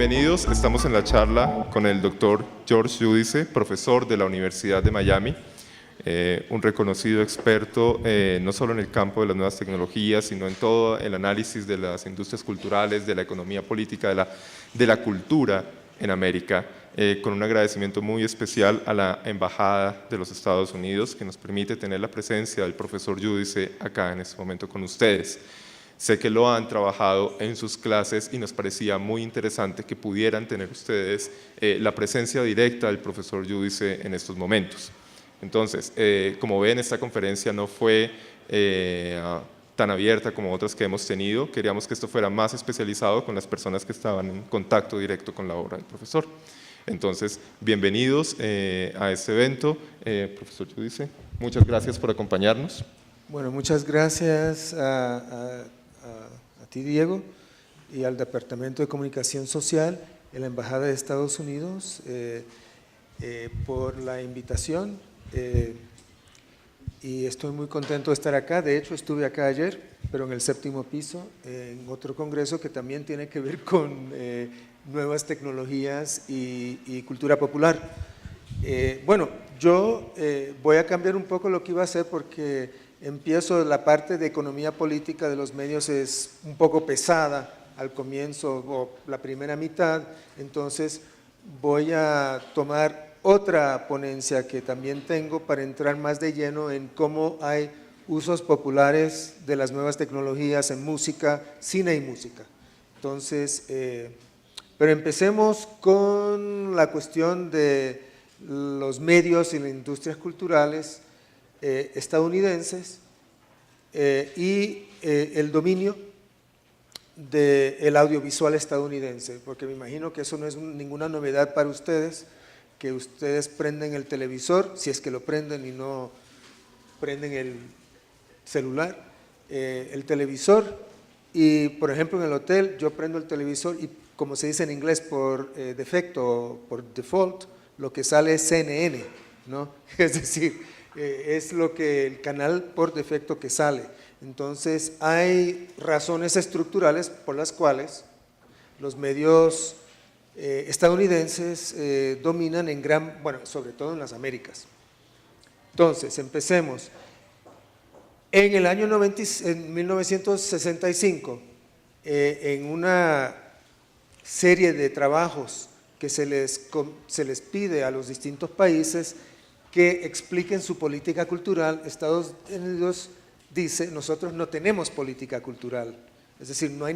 Bienvenidos, estamos en la charla con el doctor George Giudice, profesor de la Universidad de Miami, un reconocido experto no solo en el campo de las nuevas tecnologías, sino en todo el análisis de las industrias culturales, de la economía política, de la cultura en América, con un agradecimiento muy especial a la Embajada de los Estados Unidos, que nos permite tener la presencia del profesor Giudice acá en este momento con ustedes. Sé que lo han trabajado en sus clases y nos parecía muy interesante que pudieran tener ustedes la presencia directa del profesor Giudice en estos momentos. Entonces, como ven, esta conferencia no fue tan abierta como otras que hemos tenido. Queríamos que esto fuera más especializado con las personas que estaban en contacto directo con la obra del profesor. Entonces, bienvenidos a este evento. Profesor Giudice, muchas gracias por acompañarnos. Bueno, muchas gracias a ti, Diego, y al Departamento de Comunicación Social en la Embajada de Estados Unidos por la invitación. Y estoy muy contento de estar acá. De hecho, estuve acá ayer, pero en el 7º piso, en otro congreso que también tiene que ver con nuevas tecnologías y cultura popular. Bueno, yo voy a cambiar un poco lo que iba a hacer porque empiezo la parte de economía política de los medios es un poco pesada al comienzo o la primera mitad, entonces voy a tomar otra ponencia que también tengo para entrar más de lleno en cómo hay usos populares de las nuevas tecnologías en música, cine y música. Entonces, pero empecemos con la cuestión de los medios y las industrias culturales estadounidenses y el dominio del audiovisual estadounidense, porque me imagino que eso no es ninguna novedad para ustedes, que ustedes prenden el televisor, si es que lo prenden y no prenden el celular, el televisor, y por ejemplo en el hotel yo prendo el televisor y como se dice en inglés por defecto, por default, lo que sale es CNN, ¿no? Es decir, es lo que el canal por defecto que sale. Entonces hay razones estructurales por las cuales los medios estadounidenses dominan en bueno, sobre todo en las Américas. Entonces, empecemos. En el año 1965, en una serie de trabajos que se les pide a los distintos países que expliquen su política cultural, Estados Unidos dice, nosotros no tenemos política cultural, es decir, no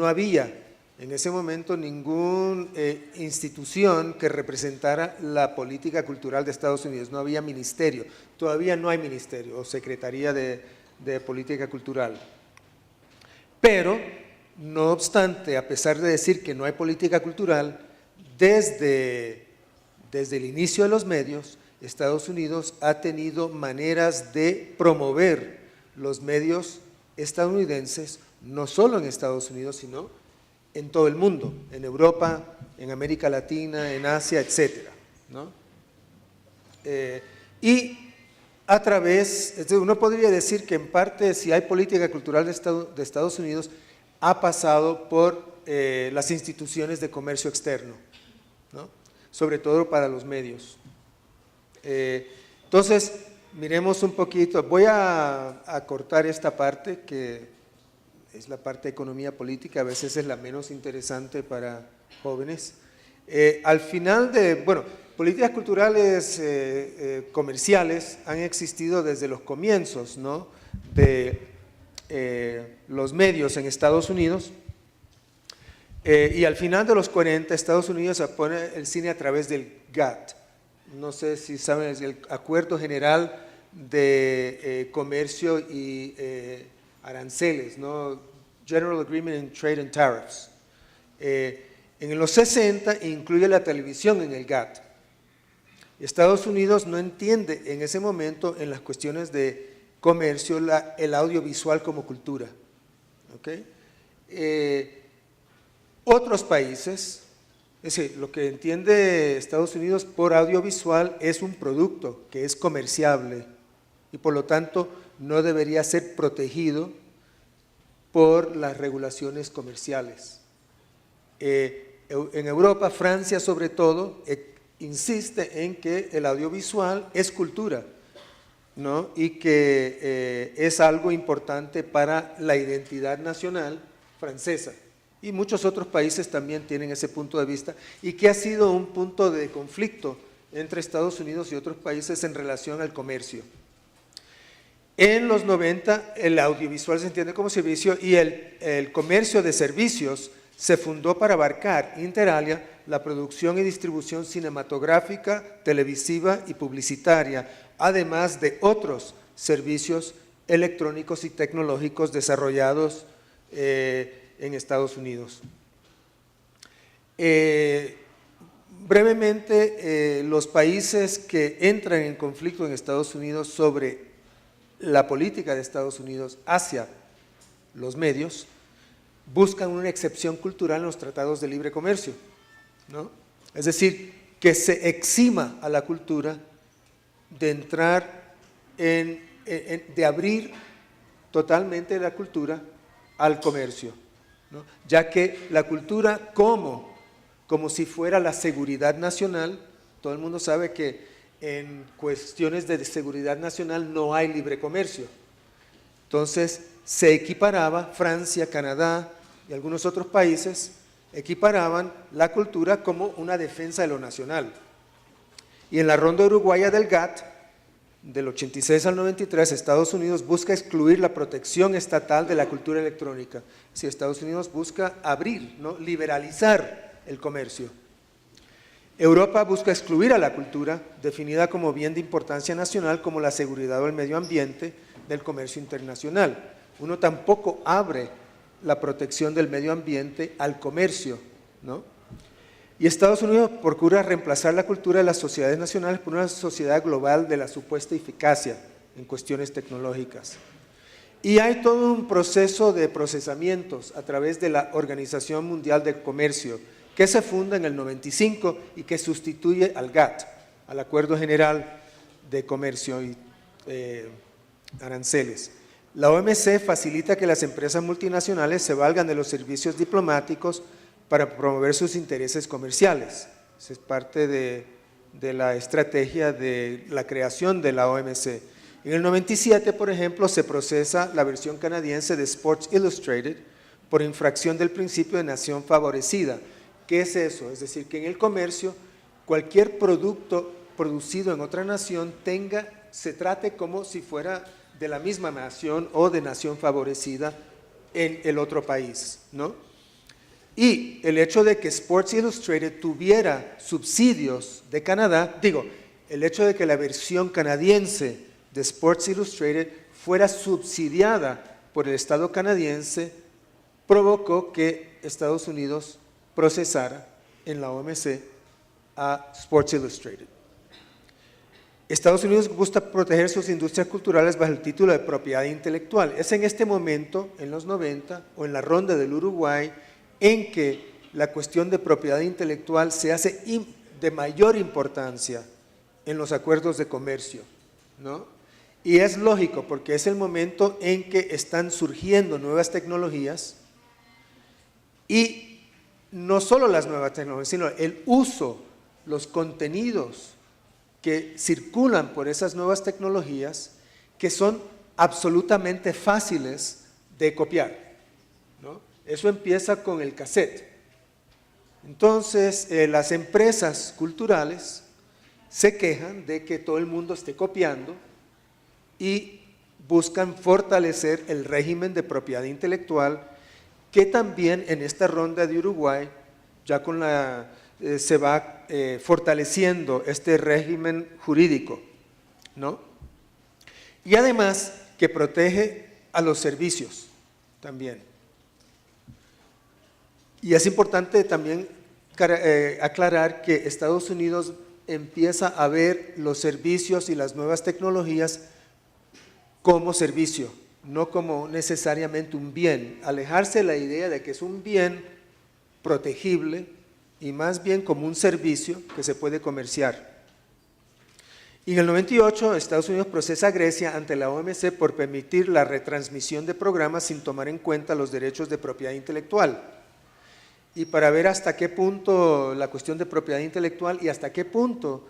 había en ese momento ninguna institución que representara la política cultural de Estados Unidos, no había ministerio, todavía no hay ministerio o Secretaría de Política Cultural. Pero, no obstante, a pesar de decir que no hay política cultural, desde el inicio de los medios, Estados Unidos ha tenido maneras de promover los medios estadounidenses, no solo en Estados Unidos, sino en todo el mundo, en Europa, en América Latina, en Asia, etcétera, ¿no? Y a través, uno podría decir que en parte, si hay política cultural de Estados Unidos, ha pasado por las instituciones de comercio externo, ¿no? Sobre todo para los medios. Entonces, miremos un poquito, voy a cortar esta parte que es la parte de economía política, a veces es la menos interesante para jóvenes. Al final bueno, políticas culturales comerciales han existido desde los comienzos, ¿no? de los medios en Estados Unidos, y al final de los 40 Estados Unidos pone el cine a través del GATT, no sé si saben, es el Acuerdo General de Comercio y Aranceles, ¿no? General Agreement in Trade and Tariffs. En los 60 incluye la televisión en el GATT. Estados Unidos no entiende en ese momento en las cuestiones de comercio el audiovisual como cultura. ¿Okay? Otros países, es decir, lo que entiende Estados Unidos por audiovisual es un producto que es comerciable y por lo tanto no debería ser protegido por las regulaciones comerciales. En Europa, Francia sobre todo, insiste en que el audiovisual es cultura, ¿no? Y que es algo importante para la identidad nacional francesa. Y muchos otros países también tienen ese punto de vista, y que ha sido un punto de conflicto entre Estados Unidos y otros países en relación al comercio. En los 90, el audiovisual se entiende como servicio, y el comercio de servicios se fundó para abarcar, inter alia, la producción y distribución cinematográfica, televisiva y publicitaria, además de otros servicios electrónicos y tecnológicos desarrollados en Estados Unidos. Brevemente, los países que entran en conflicto en Estados Unidos sobre la política de Estados Unidos hacia los medios buscan una excepción cultural en los tratados de libre comercio, ¿no? Es decir, que se exima a la cultura de entrar de abrir totalmente la cultura al comercio, ¿no? Ya que la cultura como si fuera la seguridad nacional, todo el mundo sabe que en cuestiones de seguridad nacional no hay libre comercio. Entonces se equiparaba, Francia, Canadá y algunos otros países equiparaban la cultura como una defensa de lo nacional. Y en la ronda uruguaya del GATT, del 86 al 93, Estados Unidos busca excluir la protección estatal de la cultura electrónica. Si Estados Unidos busca abrir, ¿no?, liberalizar el comercio. Europa busca excluir a la cultura, definida como bien de importancia nacional, como la seguridad o el medio ambiente, del comercio internacional. Uno tampoco abre la protección del medio ambiente al comercio, ¿no? Y Estados Unidos procura reemplazar la cultura de las sociedades nacionales por una sociedad global de la supuesta eficacia en cuestiones tecnológicas. Y hay todo un proceso de procesamientos a través de la Organización Mundial de Comercio, que se funda en el 95 y que sustituye al GATT, al Acuerdo General de Comercio y Aranceles. La OMC facilita que las empresas multinacionales se valgan de los servicios diplomáticos para promover sus intereses comerciales. Esa es parte de la estrategia de la creación de la OMC. En el 97, por ejemplo, se procesa la versión canadiense de Sports Illustrated por infracción del principio de nación favorecida. ¿Qué es eso? Es decir, que en el comercio cualquier producto producido en otra nación se trate como si fuera de la misma nación o de nación favorecida en el otro país, ¿no? Y el hecho de que Sports Illustrated tuviera subsidios de Canadá, el hecho de que la versión canadiense de Sports Illustrated fuera subsidiada por el Estado canadiense, provocó que Estados Unidos procesara en la OMC a Sports Illustrated. Estados Unidos busca proteger sus industrias culturales bajo el título de propiedad intelectual. Es en este momento, en los 90, o en la ronda del Uruguay, en que la cuestión de propiedad intelectual se hace de mayor importancia en los acuerdos de comercio, ¿no? Y es lógico, porque es el momento en que están surgiendo nuevas tecnologías, y no solo las nuevas tecnologías, sino el uso, los contenidos que circulan por esas nuevas tecnologías, que son absolutamente fáciles de copiar, ¿no? Eso empieza con el cassette. Entonces, las empresas culturales se quejan de que todo el mundo esté copiando y buscan fortalecer el régimen de propiedad intelectual, que también en esta ronda de Uruguay, ya con se va fortaleciendo este régimen jurídico, ¿no? Y además que protege a los servicios también. Y es importante también aclarar que Estados Unidos empieza a ver los servicios y las nuevas tecnologías como servicio, no como necesariamente un bien. Alejarse de la idea de que es un bien protegible, y más bien como un servicio que se puede comerciar. Y en el 98, Estados Unidos procesa a Grecia ante la OMC por permitir la retransmisión de programas sin tomar en cuenta los derechos de propiedad intelectual. y para ver hasta qué punto la cuestión de propiedad intelectual y hasta qué punto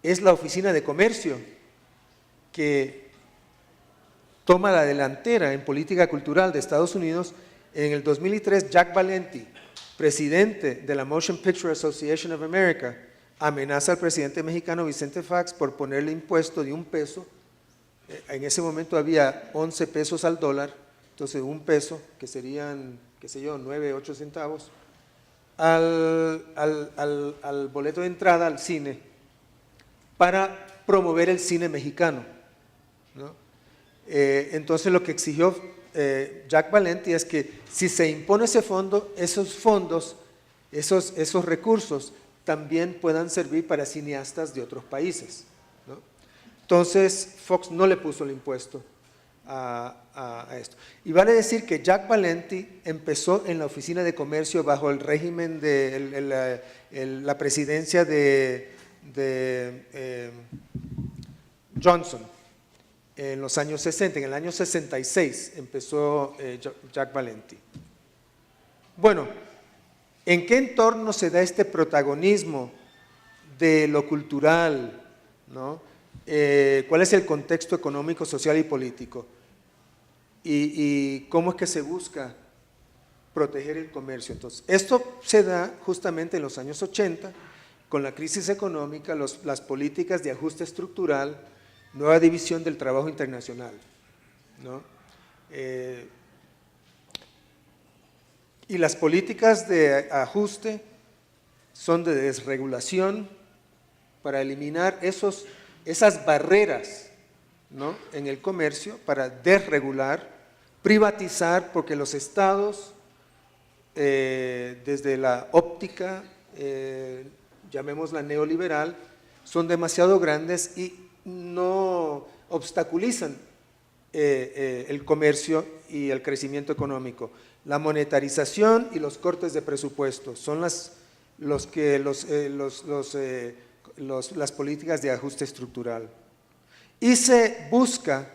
es la Oficina de Comercio que toma la delantera en política cultural de Estados Unidos. En el 2003, Jack Valenti, presidente de la Motion Picture Association of America, amenaza al presidente mexicano Vicente Fox por ponerle impuesto de $1. En ese momento había 11 pesos al dólar, entonces $1, que serían, qué sé yo, 9, 8 centavos, al boleto de entrada al cine para promover el cine mexicano, ¿no? Entonces lo que exigió Jack Valenti es que si se impone ese fondo, esos fondos, esos recursos también puedan servir para cineastas de otros países, ¿no? Entonces Fox no le puso el impuesto a esto. Y vale decir que Jack Valenti empezó en la Oficina de Comercio bajo el régimen de la presidencia de Johnson en los años 60. En el año 66 empezó Jack Valenti. Bueno, ¿en qué entorno se da este protagonismo de lo cultural, ¿no? ¿Cuál es el contexto económico, social y político? Y cómo es que se busca proteger el comercio. Entonces, esto se da justamente en los años 80, con la crisis económica, las políticas de ajuste estructural, nueva división del trabajo internacional, ¿no? Y las políticas de ajuste son de desregulación para eliminar esas barreras, ¿no?, en el comercio, para desregular, privatizar, porque los estados, desde la óptica, llamémosla neoliberal, son demasiado grandes y no obstaculizan el comercio y el crecimiento económico. La monetarización y los cortes de presupuesto son las políticas de ajuste estructural. Y se busca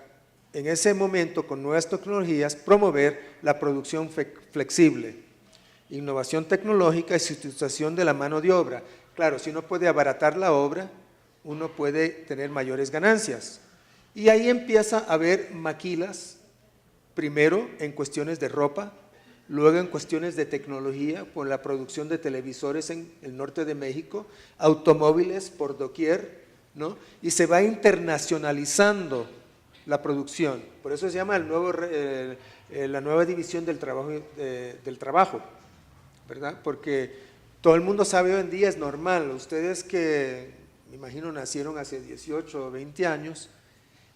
en ese momento, con nuevas tecnologías, promover la producción flexible, innovación tecnológica y sustitución de la mano de obra. Claro, si uno puede abaratar la obra, uno puede tener mayores ganancias. Y ahí empieza a haber maquilas, primero en cuestiones de ropa, luego en cuestiones de tecnología, por la producción de televisores en el norte de México, automóviles por doquier, ¿no? Y se va internacionalizando la producción. Por eso se llama la nueva división del trabajo, ¿verdad? Porque todo el mundo sabe hoy en día, es normal, ustedes que, me imagino, nacieron hace 18 o 20 años,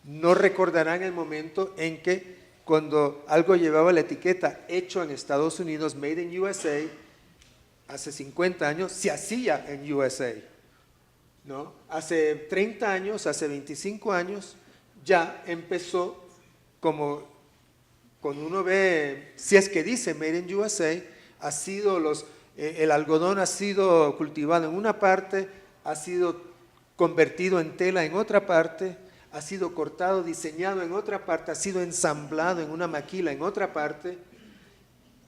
no recordarán el momento en que cuando algo llevaba la etiqueta hecho en Estados Unidos, Made in USA, hace 50 años, se hacía en USA, ¿no? Hace 30 años, hace 25 años, ya empezó, como cuando uno ve, si es que dice Made in USA, ha sido el algodón ha sido cultivado en una parte, ha sido convertido en tela en otra parte, ha sido cortado, diseñado en otra parte, ha sido ensamblado en una maquila en otra parte,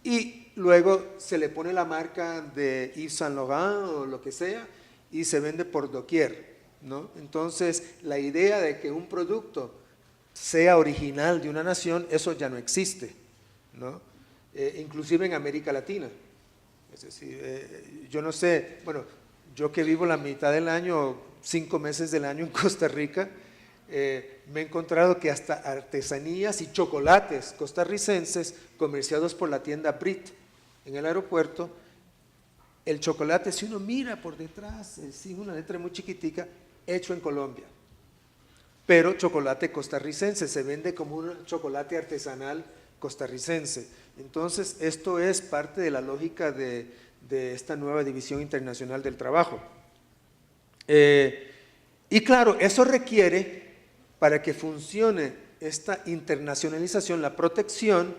y luego se le pone la marca de Yves Saint Laurent o lo que sea, y se vende por doquier, ¿no? Entonces, la idea de que un producto sea original de una nación, eso ya no existe, ¿no? Inclusive en América Latina. Es decir, yo no sé, bueno, yo que vivo la mitad del año, 5 meses del año en Costa Rica, me he encontrado que hasta artesanías y chocolates costarricenses comerciados por la tienda Brit en el aeropuerto, el chocolate, si uno mira por detrás, sin una letra muy chiquitica, hecho en Colombia, pero chocolate costarricense, se vende como un chocolate artesanal costarricense. Entonces, esto es parte de la lógica de esta nueva división internacional del trabajo. Y claro, eso requiere, para que funcione esta internacionalización, la protección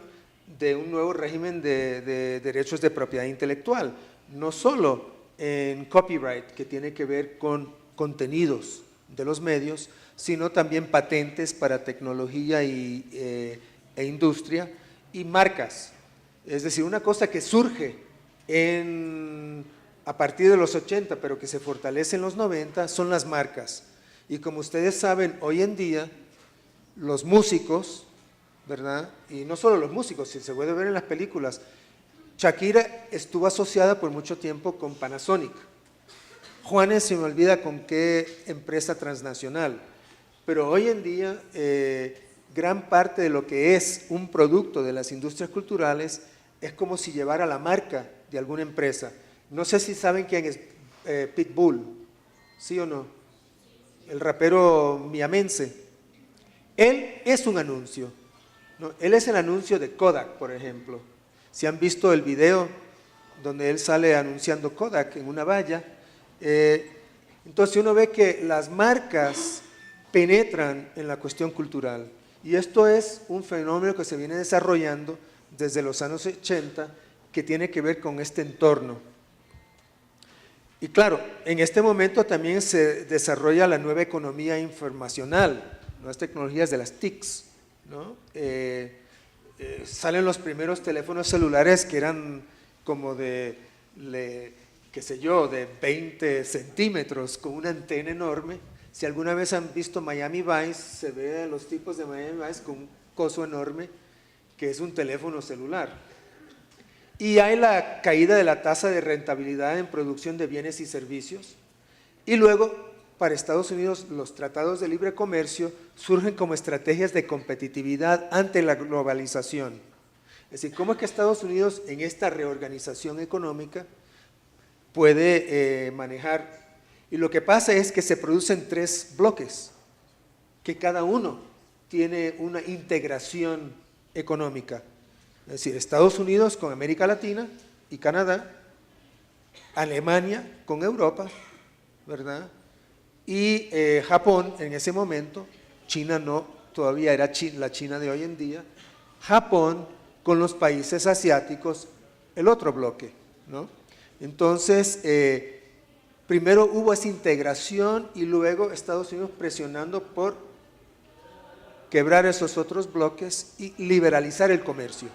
de un nuevo régimen de derechos de propiedad intelectual, no solo en copyright, que tiene que ver con contenidos de los medios, sino también patentes para tecnología e industria, y marcas. Es decir, una cosa que surge a partir de los 80, pero que se fortalece en los 90, son las marcas. Y como ustedes saben, hoy en día, los músicos, ¿verdad? Y no solo los músicos, si se puede ver en las películas, Shakira estuvo asociada por mucho tiempo con Panasonic. Juanes se me olvida con qué empresa transnacional, pero hoy en día gran parte de lo que es un producto de las industrias culturales es como si llevara la marca de alguna empresa. No sé si saben quién es Pitbull, ¿sí o no? El rapero miamense. Él es un anuncio, ¿no? Él es el anuncio de Kodak, por ejemplo. Si han visto el video donde él sale anunciando Kodak en una valla, entonces uno ve que las marcas penetran en la cuestión cultural. Y esto es un fenómeno que se viene desarrollando desde los años 80, que tiene que ver con este entorno. Y claro, en este momento también se desarrolla la nueva economía informacional, nuevas tecnologías de las TICs, ¿no? Salen los primeros teléfonos celulares que eran como qué sé yo, de 20 centímetros, con una antena enorme. Si alguna vez han visto Miami Vice, se ve a los tipos de Miami Vice con un coso enorme, que es un teléfono celular. Y hay la caída de la tasa de rentabilidad en producción de bienes y servicios. Y luego, para Estados Unidos, los tratados de libre comercio surgen como estrategias de competitividad ante la globalización. Es decir, ¿cómo es que Estados Unidos en esta reorganización económica puede manejar? Y lo que pasa es que se producen 3 bloques, que cada uno tiene una integración económica. Es decir, Estados Unidos con América Latina y Canadá, Alemania con Europa, ¿verdad? Y Japón en ese momento, China no, todavía era la China de hoy en día, Japón con los países asiáticos, el otro bloque, ¿no? Entonces, primero hubo esa integración y luego Estados Unidos presionando por quebrar esos otros bloques y liberalizar el comercio.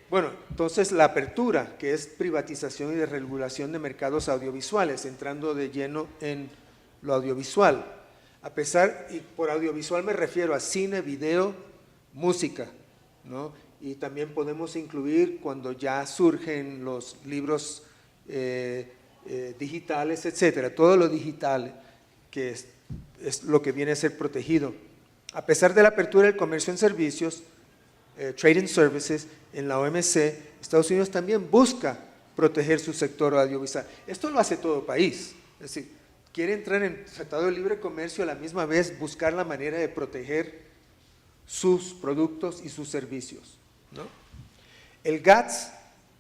Bueno, entonces la apertura, que es privatización y desregulación de mercados audiovisuales, entrando de lleno en lo audiovisual. A pesar, y por audiovisual me refiero a cine, video, música, ¿no? Y también podemos incluir cuando ya surgen los libros digitales, etcétera, todo lo digital que es lo que viene a ser protegido. A pesar de la apertura del comercio en servicios, Trade and Services, en la OMC, Estados Unidos también busca proteger su sector audiovisual. Esto lo hace todo país, es decir, quiere entrar en Tratado de Libre Comercio, a la misma vez buscar la manera de proteger sus productos y sus servicios, ¿no? El GATS,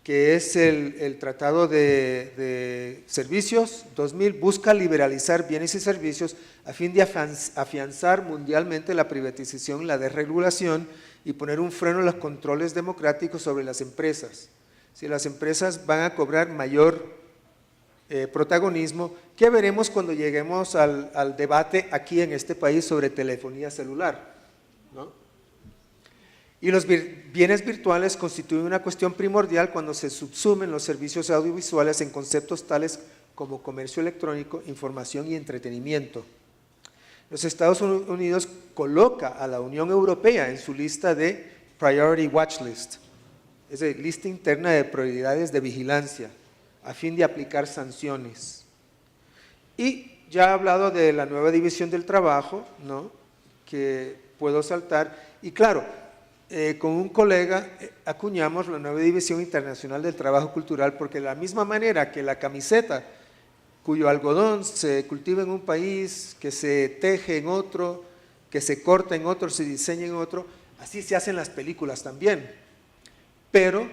que es el Tratado de Servicios 2000, busca liberalizar bienes y servicios a fin de afianzar mundialmente la privatización y la desregulación y poner un freno a los controles democráticos sobre las empresas. Si las empresas van a cobrar mayor protagonismo, que veremos cuando lleguemos al debate aquí en este país sobre telefonía celular, ¿no? Y los bienes virtuales constituyen una cuestión primordial cuando se subsumen los servicios audiovisuales en conceptos tales como comercio electrónico, información y entretenimiento. Los Estados Unidos coloca a la Unión Europea en su lista de Priority Watch List, es decir, lista interna de prioridades de vigilancia, a fin de aplicar sanciones. Y ya he hablado de la nueva división del trabajo, ¿no?, que puedo saltar, y claro, con un colega acuñamos la nueva división internacional del trabajo cultural, porque de la misma manera que la camiseta, cuyo algodón se cultiva en un país, que se teje en otro, que se corta en otro, se diseña en otro, así se hacen las películas también, pero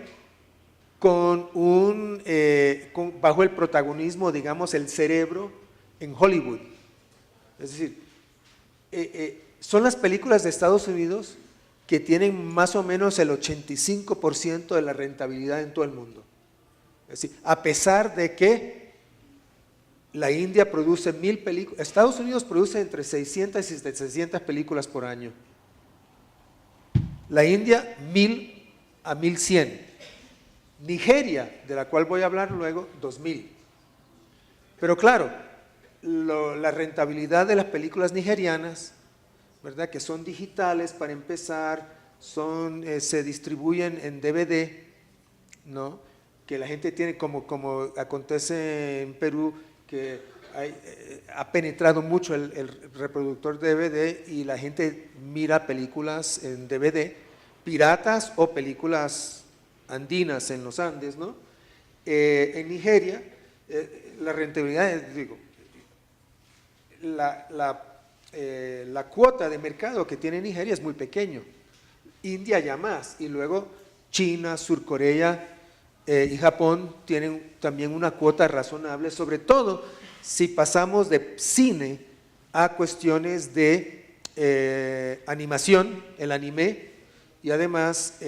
bajo el protagonismo, digamos, el cerebro en Hollywood. Es decir, son las películas de Estados Unidos que tienen más o menos el 85% de la rentabilidad en todo el mundo. Es decir, a pesar de que la India produce 1000 películas, Estados Unidos produce entre 600 y 700 películas por año. La India, 1000 a 1100. Nigeria, de la cual voy a hablar luego, 2000. Pero claro, la rentabilidad de las películas nigerianas, ¿verdad?, que son digitales para empezar, se distribuyen en DVD, ¿no?, que la gente tiene, como acontece en Perú, que ha penetrado mucho el reproductor DVD y la gente mira películas en DVD, piratas o películas andinas en los Andes, ¿no? En Nigeria, la rentabilidad, la cuota de mercado que tiene Nigeria es muy pequeño, India ya más, y luego China, Sur Corea y Japón tienen también una cuota razonable, sobre todo si pasamos de cine a cuestiones de animación, el anime, y además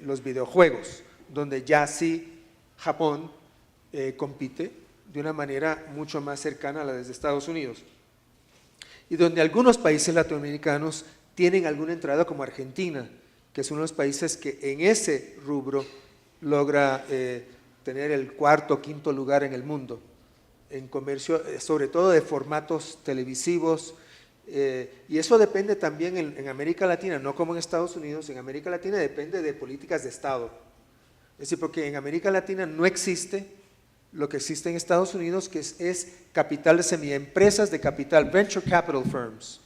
los videojuegos, donde ya sí Japón compite de una manera mucho más cercana a la de Estados Unidos, y donde algunos países latinoamericanos tienen alguna entrada, como Argentina, que es uno de los países que en ese rubro logra tener el cuarto o quinto lugar en el mundo, en comercio, sobre todo de formatos televisivos, y eso depende también en América Latina, no como en Estados Unidos. En América Latina depende de políticas de Estado, es decir, porque en América Latina no existe lo que existe en Estados Unidos, que es capital de semilla, empresas de capital, venture capital firms,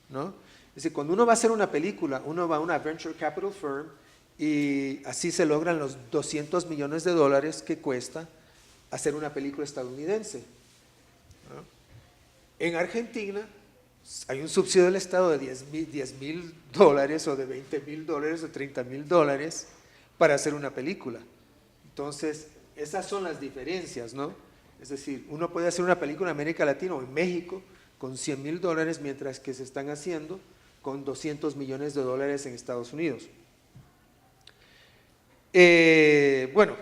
¿no? Es decir, cuando uno va a hacer una película, uno va a una venture capital firm y así se logran los 200 millones de dólares que cuesta hacer una película estadounidense, ¿no? En Argentina hay un subsidio del Estado de 10.000 dólares o de 20.000 dólares o 30.000 dólares para hacer una película. Entonces, esas son las diferencias, ¿no? Es decir, uno puede hacer una película en América Latina o en México con 100.000 dólares, mientras que se están haciendo con 200 millones de dólares en Estados Unidos. Bueno,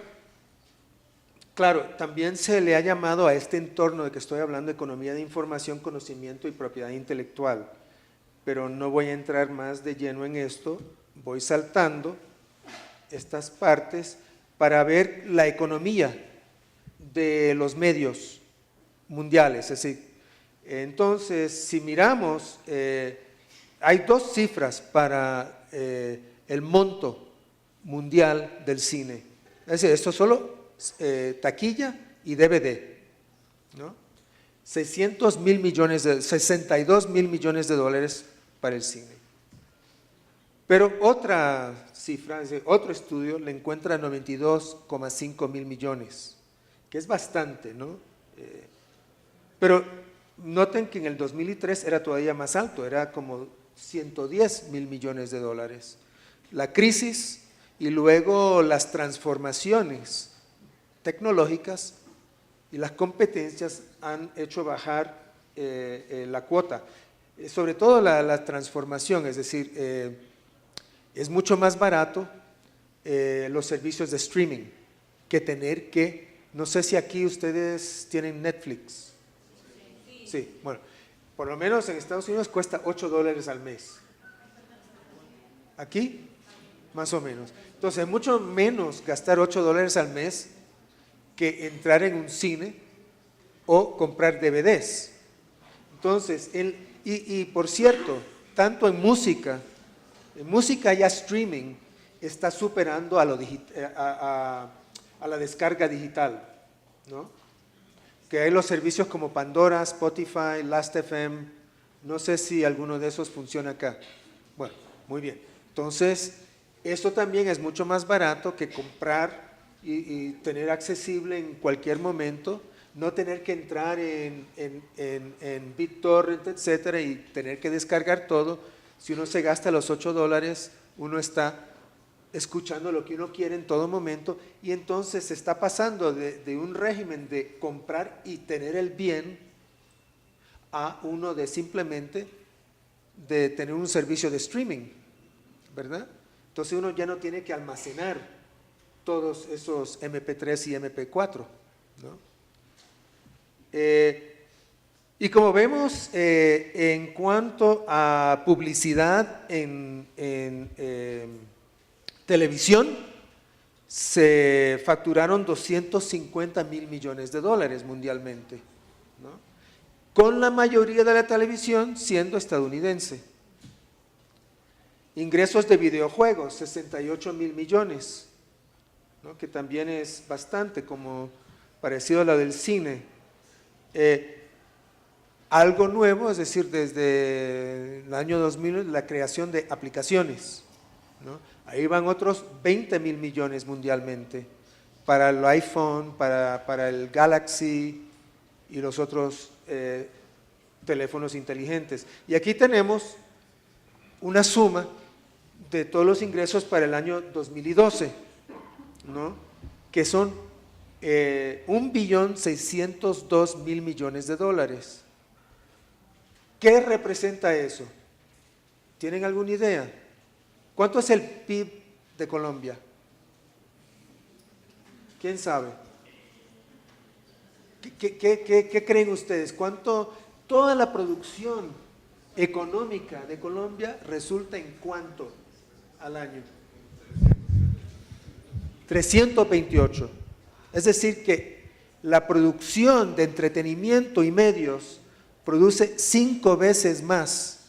claro, también se le ha llamado a este entorno de que estoy hablando economía de información, conocimiento y propiedad intelectual, pero no voy a entrar más de lleno en esto, voy saltando estas partes para ver la economía de los medios mundiales. Es decir, entonces, si miramos, hay dos cifras para el monto mundial del cine. Es decir, esto solo taquilla y DVD, ¿no? 62 mil millones de dólares para el cine. Pero otra cifra, otro estudio le encuentra 92,5 mil millones, que es bastante, ¿no? Pero noten que en el 2003 era todavía más alto, era como 110 mil millones de dólares. La crisis y luego las transformaciones tecnológicas y las competencias han hecho bajar la cuota, sobre todo la transformación, es decir, es mucho más barato los servicios de streaming que tener que, no sé si aquí ustedes tienen Netflix. Sí, bueno, por lo menos en Estados Unidos cuesta $8 al mes. Aquí, más o menos. Entonces, es mucho menos gastar $8 al mes que entrar en un cine o comprar DVDs. Entonces, y por cierto, tanto en música ya streaming está superando a la descarga digital, ¿no? Que hay los servicios como Pandora, Spotify, Last.fm, no sé si alguno de esos funciona acá. Bueno, muy bien. Entonces, esto también es mucho más barato que comprar y tener accesible en cualquier momento, no tener que entrar en BitTorrent, etcétera, y tener que descargar todo. Si uno se gasta los $8, uno está escuchando lo que uno quiere en todo momento, y entonces se está pasando de un régimen de comprar y tener el bien a uno de simplemente de tener un servicio de streaming, ¿verdad? Entonces uno ya no tiene que almacenar todos esos MP3 y MP4, ¿no? Y como vemos, en cuanto a publicidad en televisión, se facturaron 250 mil millones de dólares mundialmente, ¿no? Con la mayoría de la televisión siendo estadounidense. Ingresos de videojuegos, 68 mil millones, ¿no? Que también es bastante, como parecido a la del cine. Algo nuevo, es decir, desde el año 2000, la creación de aplicaciones, ¿no? Ahí van otros 20 mil millones mundialmente, para el iPhone, para el Galaxy y los otros teléfonos inteligentes. Y aquí tenemos una suma de todos los ingresos para el año 2012, ¿no? Que son 1.602.000 millones de dólares. ¿Qué representa eso? ¿Tienen alguna idea? ¿Cuánto es el PIB de Colombia? ¿Quién sabe? ¿Qué creen ustedes? ¿Cuánto toda la producción económica de Colombia resulta en cuánto al año? 328. Es decir que la producción de entretenimiento y medios produce 5 veces más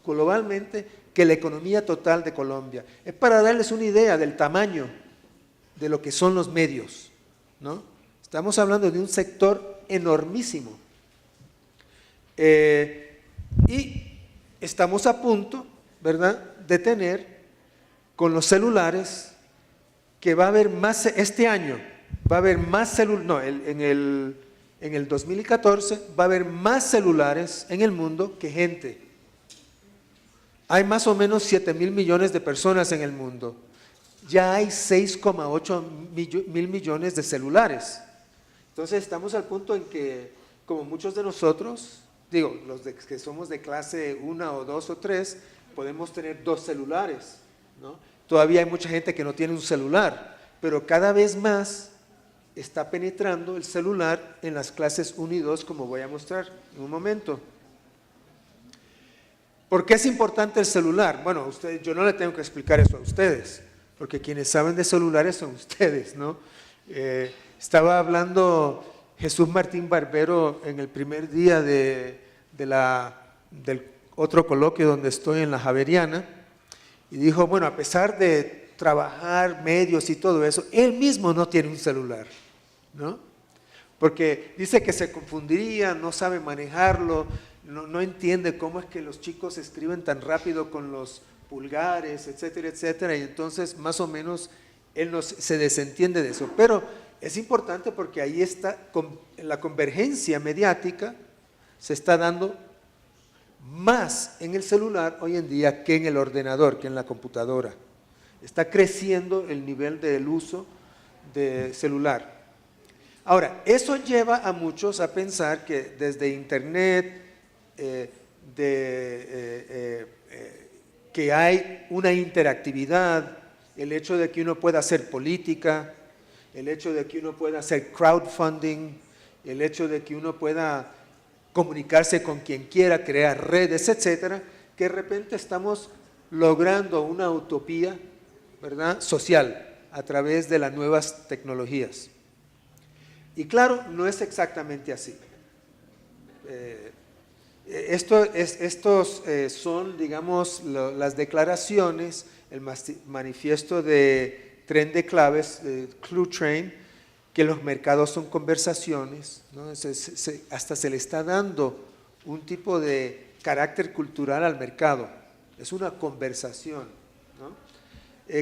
globalmente que la economía total de Colombia. Es para darles una idea del tamaño de lo que son los medios, ¿no? Estamos hablando de un sector enormísimo. Y estamos a punto, ¿verdad?, de tener con los celulares que va a haber más, este año va a haber más celulares, no, en el 2014 va a haber más celulares en el mundo que gente. Hay más o menos 7 mil millones de personas en el mundo. Ya hay 6,8 mil millones de celulares. Entonces estamos al punto en que, como muchos de nosotros, digo, los que somos de clase 1 o 2 o 3, podemos tener 2 celulares, ¿no? Todavía hay mucha gente que no tiene un celular, pero cada vez más está penetrando el celular en las clases 1 y 2, como voy a mostrar en un momento. ¿Por qué es importante el celular? Bueno, yo no le tengo que explicar eso a ustedes, porque quienes saben de celulares son ustedes, ¿no? Estaba hablando Jesús Martín Barbero en el primer día del otro coloquio donde estoy en la Javeriana, y dijo, bueno, a pesar de trabajar medios y todo eso, él mismo no tiene un celular, ¿no? Porque dice que se confundiría, no sabe manejarlo, no entiende cómo es que los chicos escriben tan rápido con los pulgares, etcétera, etcétera, y entonces más o menos él se desentiende de eso. Pero es importante porque ahí está, la convergencia mediática se está dando más en el celular hoy en día que en el ordenador, que en la computadora. Está creciendo el nivel del uso de celular. Ahora, eso lleva a muchos a pensar que desde internet, que hay una interactividad, el hecho de que uno pueda hacer política, el hecho de que uno pueda hacer crowdfunding, el hecho de que uno pueda comunicarse con quien quiera, crear redes, etcétera, que de repente estamos logrando una utopía, ¿verdad?, social a través de las nuevas tecnologías. Y claro, no es exactamente así. Estos son, digamos, las declaraciones, el manifiesto de tren de claves, Clue Train, que los mercados son conversaciones, ¿no? Hasta se le está dando un tipo de carácter cultural al mercado, es una conversación, ¿no?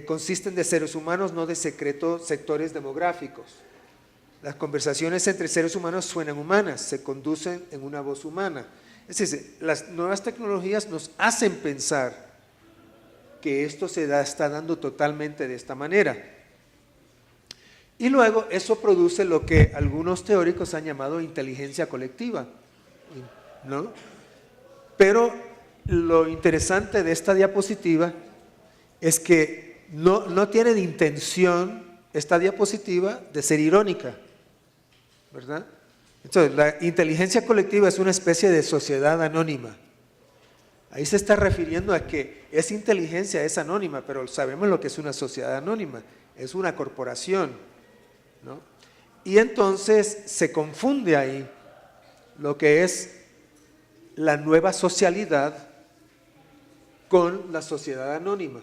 Consisten de seres humanos, no de sectores demográficos. Las conversaciones entre seres humanos suenan humanas, se conducen en una voz humana. Es decir, las nuevas tecnologías nos hacen pensar que esto está dando totalmente de esta manera. Y luego eso produce lo que algunos teóricos han llamado inteligencia colectiva, ¿no? Pero lo interesante de esta diapositiva es que no tiene de intención esta diapositiva de ser irónica, ¿verdad? Entonces, la inteligencia colectiva es una especie de sociedad anónima. Ahí se está refiriendo a que esa inteligencia es anónima, pero sabemos lo que es una sociedad anónima. es una corporación, ¿no? Y entonces se confunde ahí lo que es la nueva socialidad con la sociedad anónima.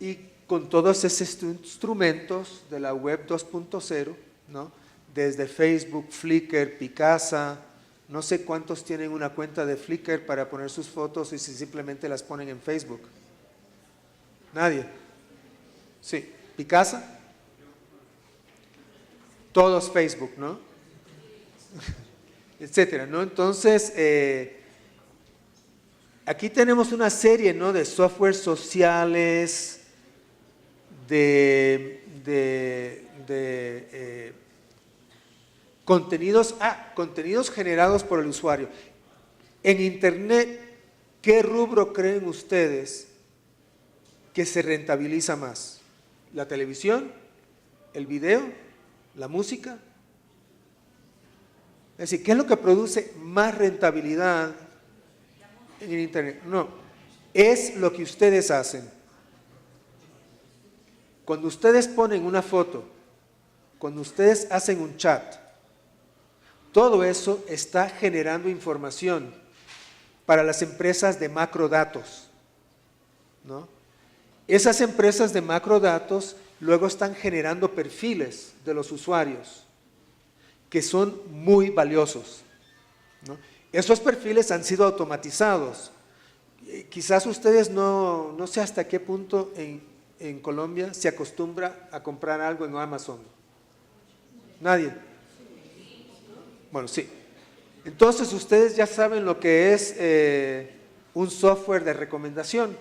Y con todos esos instrumentos de la web 2.0, ¿no? Desde Facebook, Flickr, Picasa, no sé cuántos tienen una cuenta de Flickr para poner sus fotos y si simplemente las ponen en Facebook. ¿Nadie? Sí. ¿Picasa? Todos Facebook, ¿no? Etcétera, ¿no? Entonces, aquí tenemos una serie, ¿no?, de software sociales, de contenidos generados por el usuario. En Internet, ¿qué rubro creen ustedes que se rentabiliza más? ¿La televisión? ¿El video? ¿La música? Es decir, ¿qué es lo que produce más rentabilidad en Internet? No, es lo que ustedes hacen. Cuando ustedes ponen una foto, cuando ustedes hacen un chat, todo eso está generando información para las empresas de macrodatos, ¿no? Esas empresas de macrodatos luego están generando perfiles de los usuarios que son muy valiosos, ¿no? Esos perfiles han sido automatizados. Quizás ustedes no sé hasta qué punto en Colombia se acostumbra a comprar algo en Amazon. ¿Nadie? Bueno, sí. Entonces ustedes ya saben lo que es un software de recomendación.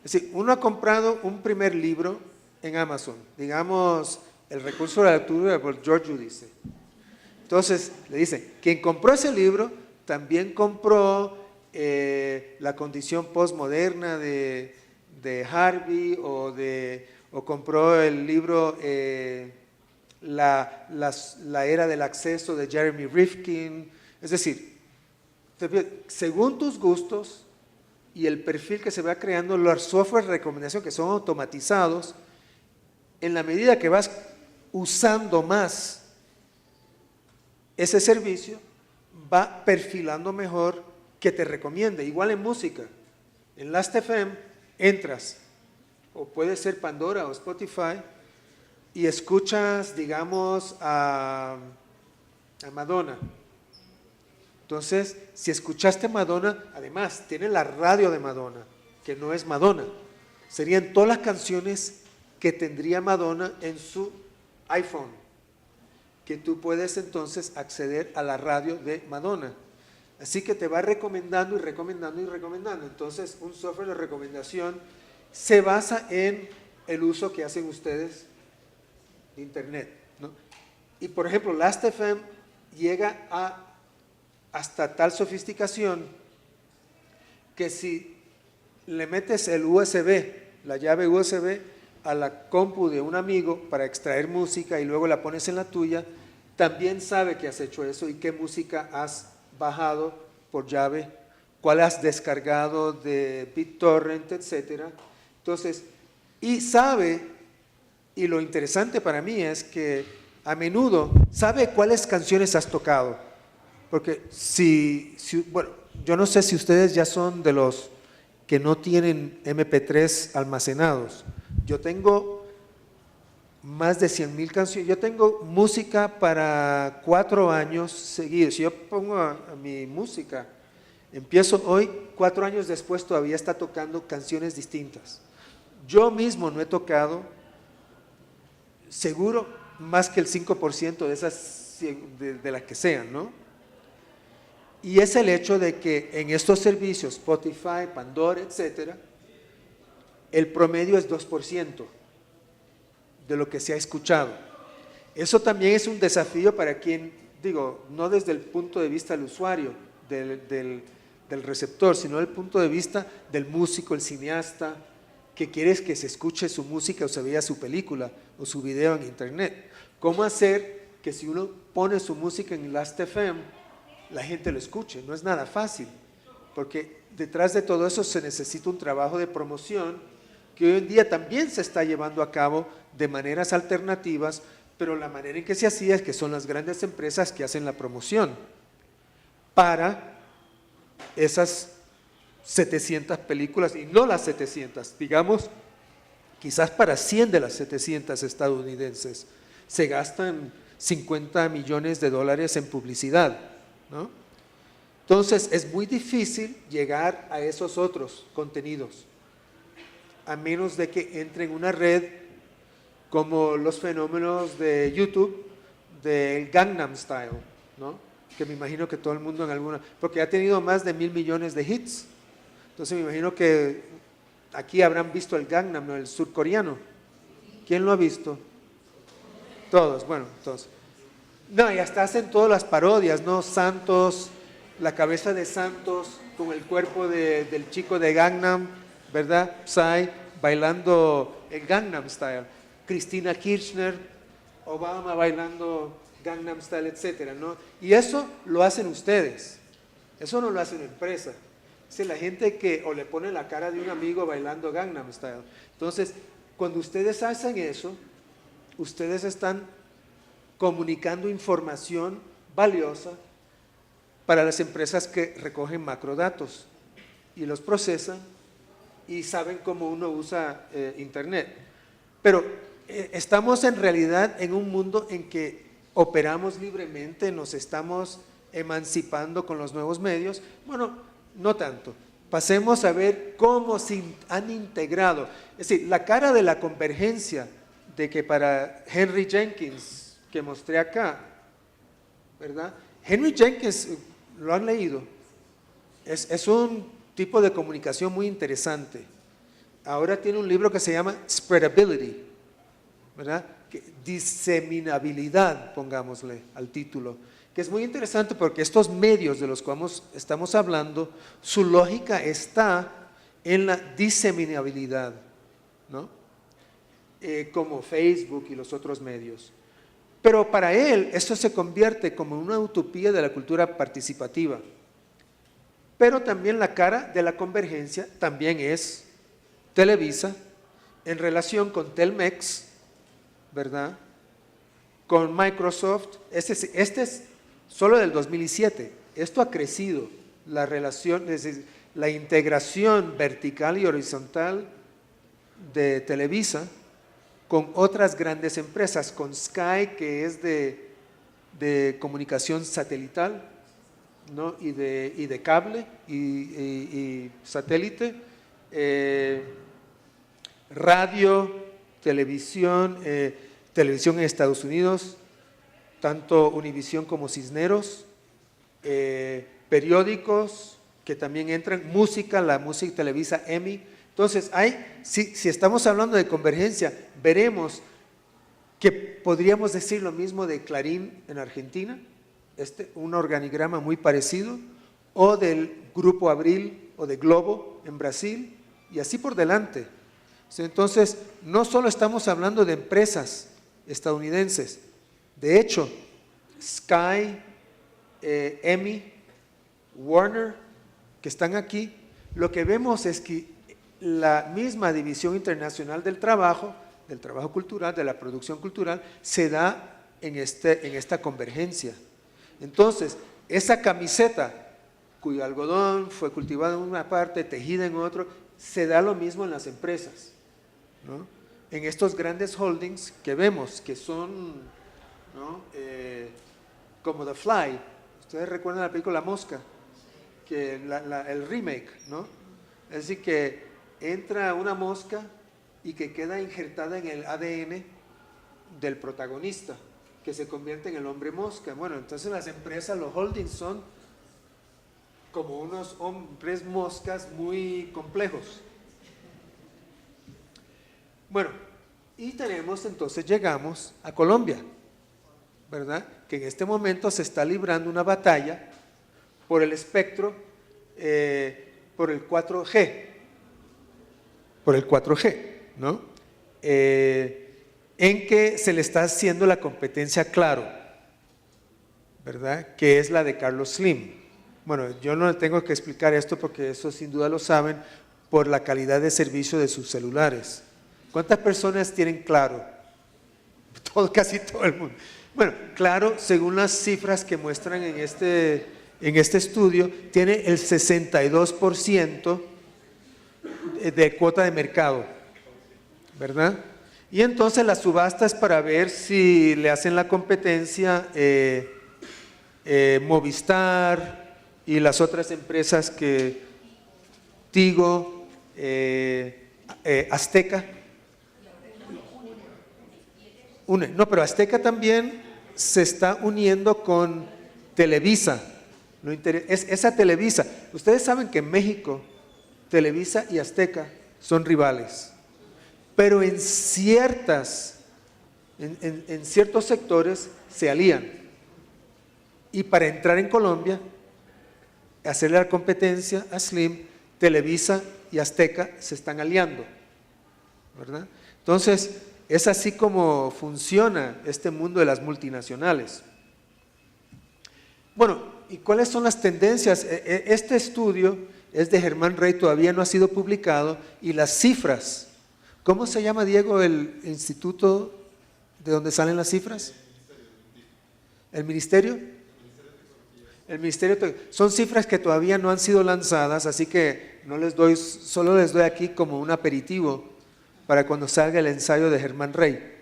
Es decir, uno ha comprado un primer libro en Amazon, digamos, El recurso de la lectura por George Udice. Entonces le dicen, quien compró ese libro también compró La condición postmoderna de Harvey o compró el libro la era del acceso de Jeremy Rifkin. Es decir, según tus gustos y el perfil que se va creando, los software de recomendación que son automatizados, en la medida que vas usando más ese servicio, va perfilando mejor que te recomiende. Igual en música, en Last.fm entras, o puede ser Pandora o Spotify, y escuchas, digamos, a Madonna. Entonces, si escuchaste Madonna, además tiene la radio de Madonna, que no es Madonna. Serían todas las canciones que tendría Madonna en su iPhone, que tú puedes entonces acceder a la radio de Madonna. Así que te va recomendando y recomendando y recomendando. Entonces, un software de recomendación se basa en el uso que hacen ustedes de Internet, ¿no? Y por ejemplo, Last.fm llega hasta tal sofisticación que si le metes el USB, la llave USB, a la compu de un amigo para extraer música y luego la pones en la tuya, también sabe que has hecho eso y qué música has bajado por llave, cuál has descargado de BitTorrent, etcétera. Entonces, y sabe, y lo interesante para mí es que a menudo sabe cuáles canciones has tocado, porque bueno, yo no sé si ustedes ya son de los que no tienen MP3 almacenados. Yo tengo más de 100,000 canciones, yo tengo música para 4 años seguidos. Si yo pongo a mi música, empiezo hoy, 4 años después todavía está tocando canciones distintas. Yo mismo no he tocado, seguro, más que el 5% de esas, de las que sean, ¿no? Y es el hecho de que en estos servicios, Spotify, Pandora, etcétera, el promedio es 2% de lo que se ha escuchado. Eso también es un desafío para quien, digo, no desde el punto de vista del usuario, del receptor, sino desde el punto de vista del músico, el cineasta, que quiere que se escuche su música o se vea su película o su video en Internet. ¿Cómo hacer que si uno pone su música en Last.fm, la gente lo escuche? No es nada fácil, porque detrás de todo eso se necesita un trabajo de promoción que hoy en día también se está llevando a cabo de maneras alternativas, pero la manera en que se hacía es que son las grandes empresas que hacen la promoción para esas 700 películas, y no las 700, digamos, quizás para 100 de las 700 estadounidenses, se gastan 50 millones de dólares en publicidad, ¿no? Entonces, es muy difícil llegar a esos otros contenidos, a menos de que entre en una red como los fenómenos de YouTube, del Gangnam Style, ¿no? Que me imagino que todo el mundo en alguna, porque ha tenido más de 1.000 millones de hits, entonces me imagino que aquí habrán visto el Gangnam, ¿no? El surcoreano. ¿Quién lo ha visto? Todos, bueno, todos. No, y hasta hacen todas las parodias, ¿no? Santos, la cabeza de Santos con el cuerpo del chico de Gangnam, ¿verdad? Psy, bailando el Gangnam Style. Cristina Kirchner, Obama bailando Gangnam Style, etcétera, ¿no? Y eso lo hacen ustedes, eso no lo hacen empresas. Es la gente que o le pone la cara de un amigo bailando Gangnam Style. Entonces, cuando ustedes hacen eso, ustedes están comunicando información valiosa para las empresas que recogen macrodatos y los procesan y saben cómo uno usa Internet. Pero estamos en realidad en un mundo en que operamos libremente, nos estamos emancipando con los nuevos medios. Bueno, no tanto. Pasemos a ver cómo se han integrado. Es decir, la cara de la convergencia de que para Henry Jenkins, que mostré acá, ¿verdad? Henry Jenkins, ¿lo han leído? Es un tipo de comunicación muy interesante. Ahora tiene un libro que se llama Spreadability, ¿verdad? Diseminabilidad, pongámosle al título, que es muy interesante porque estos medios de los que estamos hablando, su lógica está en la diseminabilidad, ¿no? Como Facebook y los otros medios. Pero para él esto se convierte como en una utopía de la cultura participativa. Pero también la cara de la convergencia también es Televisa en relación con Telmex, ¿verdad? Con Microsoft. Este es solo del 2007. Esto ha crecido, la relación, es decir, la integración vertical y horizontal de Televisa con otras grandes empresas, con Sky, que es de comunicación satelital, ¿no? y de cable y satélite, radio, televisión, televisión en Estados Unidos, tanto Univisión como Cisneros, periódicos que también entran, música, la música Televisa, EMI. Entonces, si estamos hablando de convergencia, veremos que podríamos decir lo mismo de Clarín en Argentina, un organigrama muy parecido, o del Grupo Abril o de Globo en Brasil, y así por delante. Entonces, no solo estamos hablando de empresas estadounidenses, de hecho, Sky, EMI, Warner, que están aquí, lo que vemos es que la misma división internacional del trabajo cultural, de la producción cultural, se da en esta convergencia. Entonces, esa camiseta, cuyo algodón fue cultivado en una parte, tejida en otro, se da lo mismo en las empresas, ¿no? En estos grandes holdings que vemos, que son, ¿no? Como The Fly. Ustedes recuerdan la película La Mosca, que el remake, ¿no? Es decir, que entra una mosca y que queda injertada en el ADN del protagonista, que se convierte en el hombre mosca. Bueno, entonces las empresas, los holdings son como unos hombres moscas muy complejos. Bueno, y entonces llegamos a Colombia, ¿verdad? Que en este momento se está librando una batalla por el espectro, por el 4G, ¿no? En que se le está haciendo la competencia a Claro, ¿verdad? Que es la de Carlos Slim. Bueno, yo no tengo que explicar esto porque eso sin duda lo saben por la calidad de servicio de sus celulares. ¿Cuántas personas tienen Claro? Casi todo el mundo. Bueno, Claro, según las cifras que muestran en este estudio, tiene el 62% de cuota de mercado, ¿verdad? Y entonces la subasta es para ver si le hacen la competencia Movistar y las otras empresas que Tigo, Azteca. No, pero Azteca también se está uniendo con Televisa. Esa Televisa. Ustedes saben que en México Televisa y Azteca son rivales, pero en ciertos sectores se alían. Y para entrar en Colombia, hacerle la competencia a Slim, Televisa y Azteca se están aliando, ¿verdad? Entonces, es así como funciona este mundo de las multinacionales. Bueno, ¿y cuáles son las tendencias? Este estudio es de Germán Rey, todavía no ha sido publicado, y las cifras, ¿cómo se llama, Diego, el instituto de donde salen las cifras? ¿El ministerio? El ministerio, son cifras que todavía no han sido lanzadas, así que no les doy, solo les doy aquí como un aperitivo para cuando salga el ensayo de Germán Rey,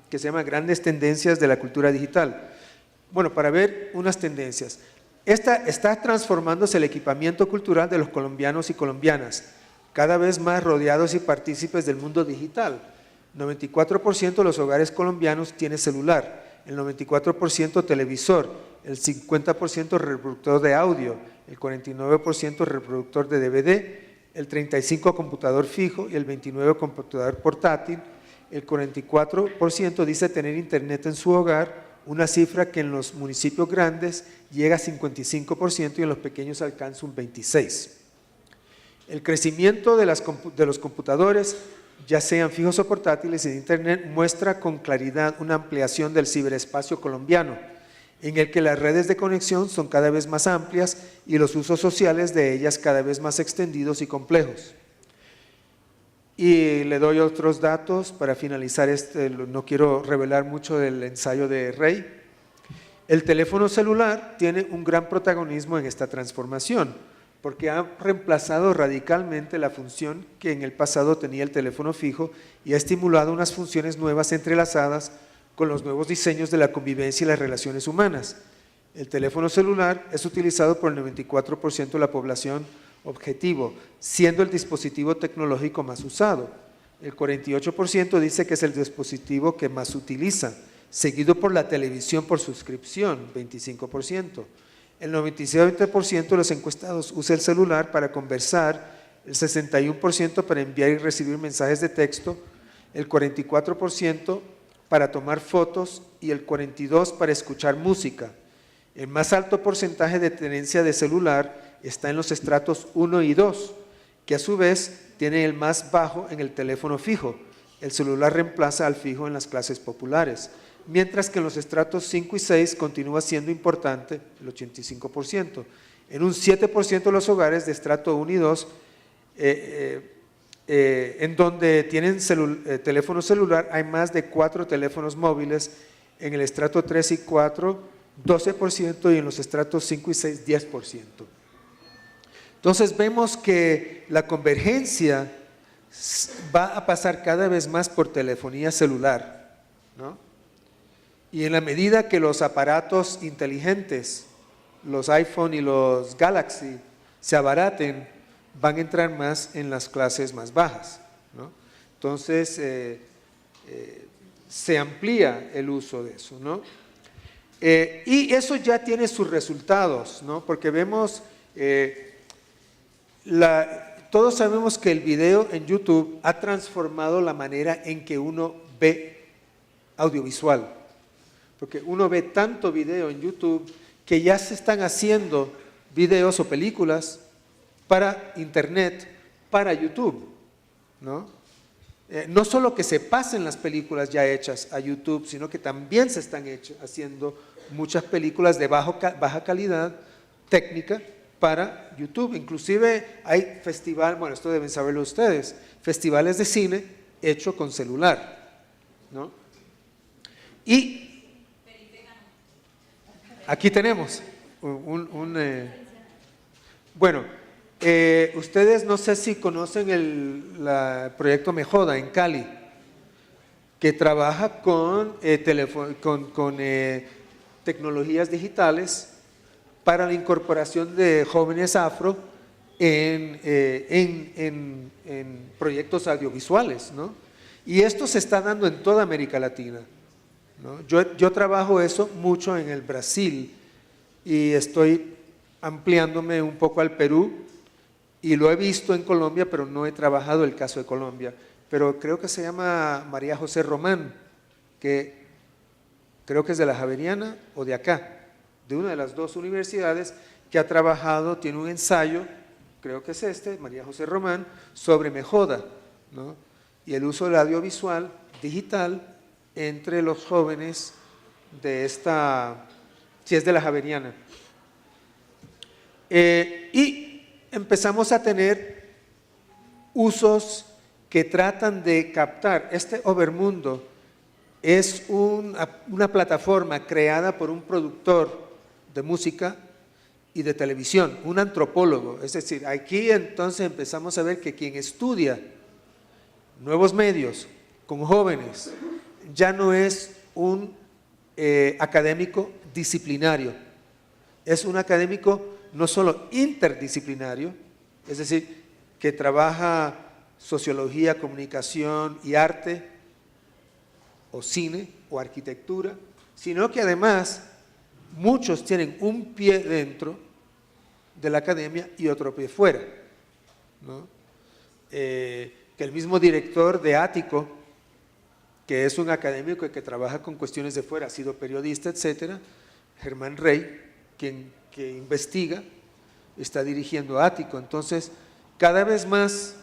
que se llama Grandes Tendencias de la Cultura Digital. Bueno, para ver unas tendencias. Está transformándose el equipamiento cultural de los colombianos y colombianas, cada vez más rodeados y partícipes del mundo digital. 94% de los hogares colombianos tiene celular, el 94% televisor, el 50% reproductor de audio, el 49% reproductor de DVD, el 35% computador fijo y el 29% computador portátil. El 44% dice tener internet en su hogar, una cifra que en los municipios grandes llega a 55% y en los pequeños alcanza un 26%. El crecimiento de los computadores, ya sean fijos o portátiles y de internet, muestra con claridad una ampliación del ciberespacio colombiano, en el que las redes de conexión son cada vez más amplias y los usos sociales de ellas cada vez más extendidos y complejos. Y le doy otros datos para finalizar no quiero revelar mucho del ensayo de Rey. El teléfono celular tiene un gran protagonismo en esta transformación, porque ha reemplazado radicalmente la función que en el pasado tenía el teléfono fijo y ha estimulado unas funciones nuevas entrelazadas con los nuevos diseños de la convivencia y las relaciones humanas. El teléfono celular es utilizado por el 94% de la población objetivo, siendo el dispositivo tecnológico más usado. El 48% dice que es el dispositivo que más utiliza, seguido por la televisión por suscripción, 25%. El 97% de los encuestados usa el celular para conversar, el 61% para enviar y recibir mensajes de texto, el 44% para tomar fotos y el 42% para escuchar música. El más alto porcentaje de tenencia de celular está en los estratos 1 y 2, que a su vez tiene el más bajo en el teléfono fijo. El celular reemplaza al fijo en las clases populares, mientras que en los estratos 5 y 6 continúa siendo importante el 85%. En un 7% de los hogares de estrato 1 y 2, en donde tienen teléfono celular, hay más de 4 teléfonos móviles. En el estrato 3 y 4, 12%, y en los estratos 5 y 6, 10%. Entonces vemos que la convergencia va a pasar cada vez más por telefonía celular, ¿no? Y en la medida que los aparatos inteligentes, los iPhone y los Galaxy, se abaraten, van a entrar más en las clases más bajas, ¿no? Entonces, se amplía el uso de eso, ¿no? Y eso ya tiene sus resultados, ¿no? Porque vemos, todos sabemos que el video en YouTube ha transformado la manera en que uno ve audiovisual, porque uno ve tanto video en YouTube que ya se están haciendo videos o películas para internet, para YouTube, ¿no? No solo que se pasen las películas ya hechas a YouTube, sino que también se están haciendo muchas películas de baja calidad técnica para YouTube. Inclusive hay festival, bueno, esto deben saberlo ustedes, festivales de cine hecho con celular, ¿no? Y aquí tenemos bueno, ustedes no sé si conocen el proyecto Mejoda en Cali, que trabaja con tecnologías digitales para la incorporación de jóvenes afro en proyectos audiovisuales, ¿no? Y esto se está dando en toda América Latina, ¿no? Yo trabajo eso mucho en el Brasil y estoy ampliándome un poco al Perú y lo he visto en Colombia, pero no he trabajado el caso de Colombia. Pero creo que se llama María José Román, que creo que es de la Javeriana o de acá, de una de las dos universidades, que ha trabajado, tiene un ensayo, creo que es María José Román, sobre Mejoda, ¿no? Y el uso del audiovisual digital entre los jóvenes de esta, si es de la Javeriana. Y empezamos a tener usos que tratan de captar. Este Overmundo es una plataforma creada por un productor de música y de televisión, un antropólogo. Es decir, aquí entonces empezamos a ver que quien estudia nuevos medios con jóvenes ya no es un académico disciplinario, es un académico no solo interdisciplinario, es decir, que trabaja sociología, comunicación y arte, o cine, o arquitectura, sino que además muchos tienen un pie dentro de la academia y otro pie fuera, ¿no? Que el mismo director de Ático, que es un académico que trabaja con cuestiones de fuera, ha sido periodista, etcétera, Germán Rey, que investiga, está dirigiendo Ático. Entonces, cada vez más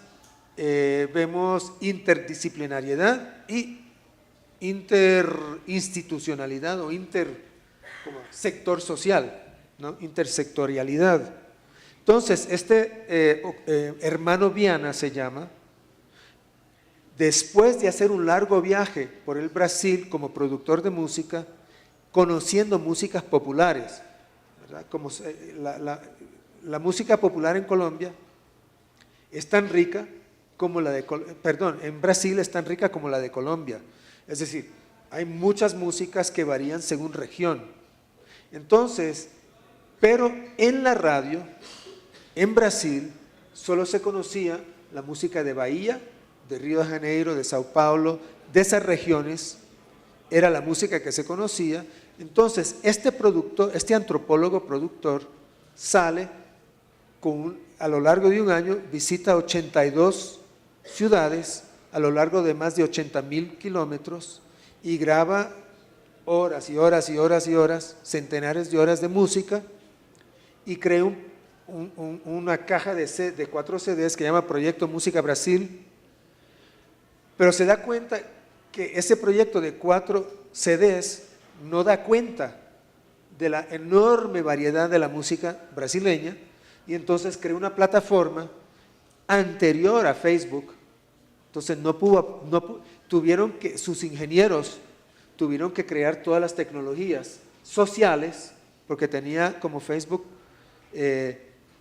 vemos interdisciplinariedad y interinstitucionalidad o como sector social, ¿no? Intersectorialidad. Entonces, hermano Viana se llama, después de hacer un largo viaje por el Brasil como productor de música, conociendo músicas populares, ¿verdad? Como la música popular en Colombia es tan rica como la de, en Brasil es tan rica como la de Colombia. Es decir, hay muchas músicas que varían según región. Entonces, pero en la radio, en Brasil, solo se conocía la música de Bahía, de Río de Janeiro, de Sao Paulo, de esas regiones, era la música que se conocía. Entonces, este antropólogo productor sale a lo largo de un año, visita 82 ciudades a lo largo de más de 80,000 kilómetros y graba horas y horas y horas y horas, centenares de horas de música, y crea una caja de 4 CDs que llama Proyecto Música Brasil. Pero se da cuenta que ese proyecto de 4 CDs no da cuenta de la enorme variedad de la música brasileña, y entonces creó una plataforma anterior a Facebook. Entonces sus ingenieros tuvieron que crear todas las tecnologías sociales, porque tenía como Facebook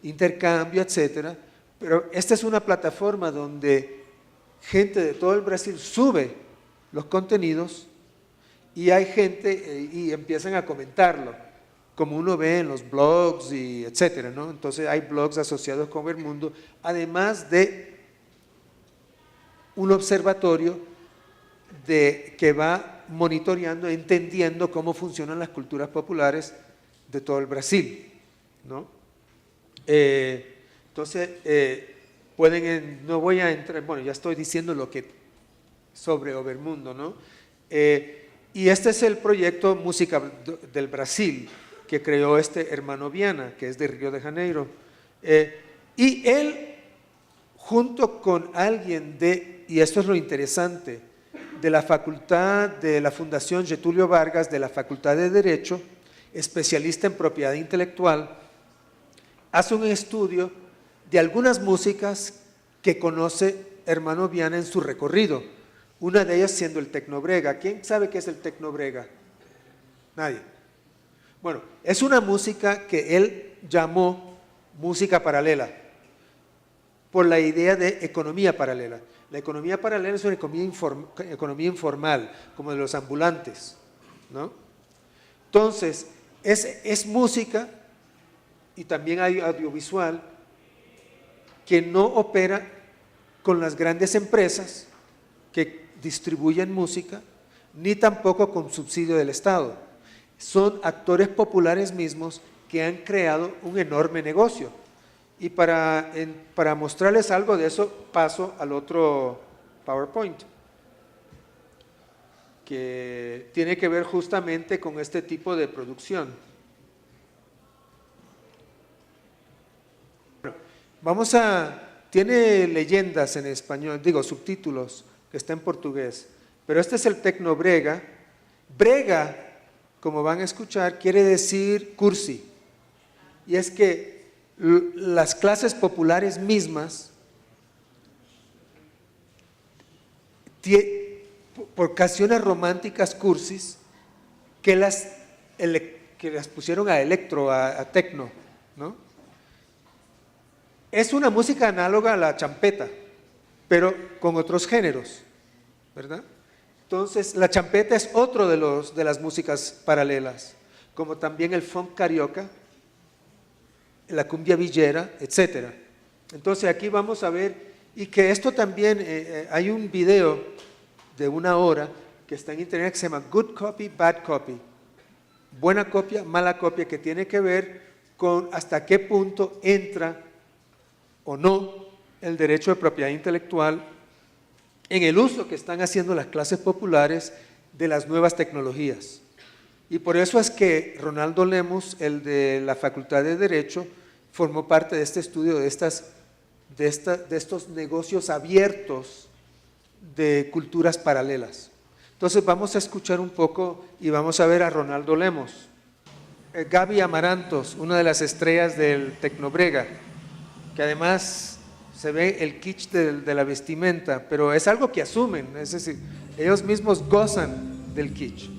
intercambio, etcétera. Pero esta es una plataforma donde gente de todo el Brasil sube los contenidos y hay gente y empiezan a comentarlo, como uno ve en los blogs y etcétera, ¿no? Entonces hay blogs asociados con Overmundo, además de un observatorio que va monitoreando, entendiendo cómo funcionan las culturas populares de todo el Brasil, ¿no? Entonces, no voy a entrar, bueno, ya estoy diciendo lo que sobre Overmundo, ¿no? Y este es el proyecto Música del Brasil, que creó hermano Viana, que es de Río de Janeiro. Y él, junto con alguien y esto es lo interesante, de la facultad de la Fundación Getúlio Vargas, de la Facultad de Derecho, especialista en propiedad intelectual, hace un estudio de algunas músicas que conoce hermano Viana en su recorrido. Una de ellas siendo el tecnobrega. ¿Quién sabe qué es el tecnobrega? Nadie. Bueno, es una música que él llamó música paralela, por la idea de economía paralela. La economía paralela es una economía informal, como de los ambulantes, ¿no? Entonces, es música y también hay audiovisual que no opera con las grandes empresas que distribuyen música, ni tampoco con subsidio del Estado. Son actores populares mismos que han creado un enorme negocio. Y para mostrarles algo de eso, paso al otro PowerPoint, que tiene que ver justamente con este tipo de producción. Bueno, tiene leyendas en español, digo subtítulos, que está en portugués, pero este es el tecnobrega. Brega, como van a escuchar, quiere decir cursi, y es que las clases populares mismas, por canciones románticas cursis, que las pusieron a electro, a tecno, ¿no? Es una música análoga a la champeta, pero con otros géneros, ¿verdad? Entonces, la champeta es otro de las músicas paralelas, como también el funk carioca, la cumbia villera, etcétera. Entonces, aquí vamos a ver, y que esto también, hay un video de 1 hora que está en internet que se llama Good Copy, Bad Copy, buena copia, mala copia, que tiene que ver con hasta qué punto entra o no el derecho de propiedad intelectual en el uso que están haciendo las clases populares de las nuevas tecnologías. Y por eso es que Ronaldo Lemos, el de la Facultad de Derecho, formó parte de este estudio de estos negocios abiertos de culturas paralelas. Entonces vamos a escuchar un poco y vamos a ver a Ronaldo Lemos. Gaby Amarantos, una de las estrellas del tecnobrega, que además se ve el kitsch de la vestimenta, pero es algo que asumen, es decir, ellos mismos gozan del kitsch.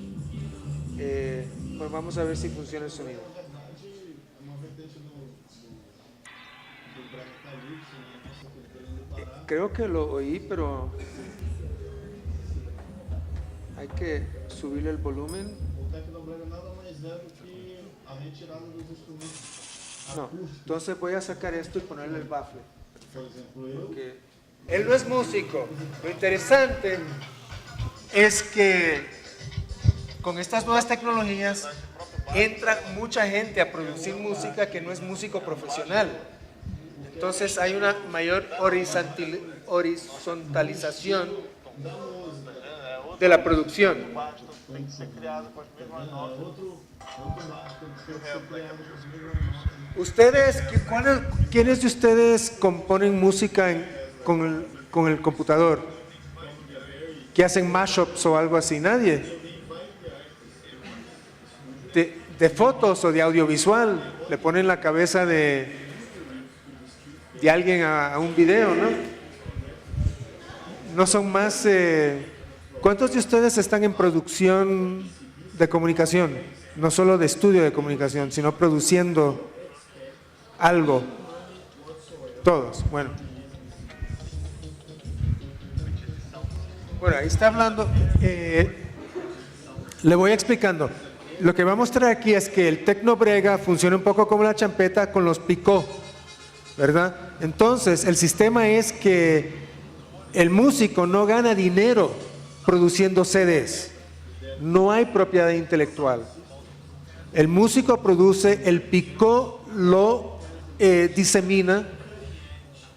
Pues vamos a ver si funciona el sonido. Creo que lo oí, pero hay que subirle el volumen. No, entonces voy a sacar esto y ponerle el baffle. Porque él no es músico. Lo interesante es que con estas nuevas tecnologías entra mucha gente a producir música que no es músico profesional. Entonces hay una mayor horizontalización de la producción. Ustedes, ¿quiénes de ustedes componen música con el computador? ¿Que hacen mashups o algo así? Nadie. De fotos o de audiovisual, le ponen la cabeza de alguien a un video, ¿no? No son más. ¿Cuántos de ustedes están en producción de comunicación? No solo de estudio de comunicación, sino produciendo algo. Todos, bueno. Bueno, ahí está hablando. Le voy explicando. Lo que va a mostrar aquí es que el tecnobrega funciona un poco como la champeta con los picó, ¿verdad? Entonces, el sistema es que el músico no gana dinero produciendo CDs. No hay propiedad intelectual. El músico produce, el picó lo disemina,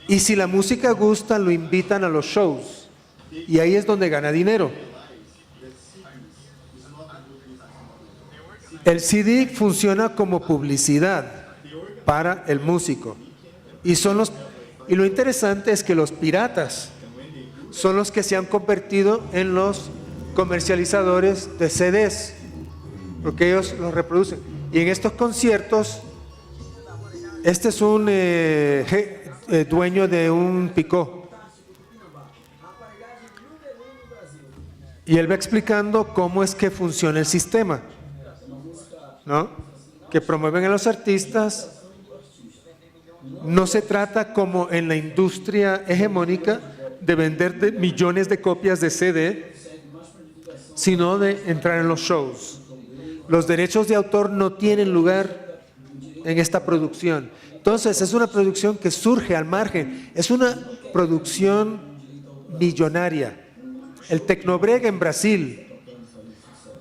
y si la música gusta, lo invitan a los shows. Y ahí es donde gana dinero. El CD funciona como publicidad para el músico. Y lo interesante es que los piratas son los que se han convertido en los comercializadores de CDs, porque ellos los reproducen. Y en estos conciertos Este es un dueño de un picó. Y él va explicando cómo es que funciona el sistema, ¿no? Que promueven a los artistas. No se trata como en la industria hegemónica de vender millones de copias de CD, sino de entrar en los shows. Los derechos de autor no tienen lugar en esta producción. Entonces es una producción que surge al margen, es una producción millonaria. El Tecnobrega en Brasil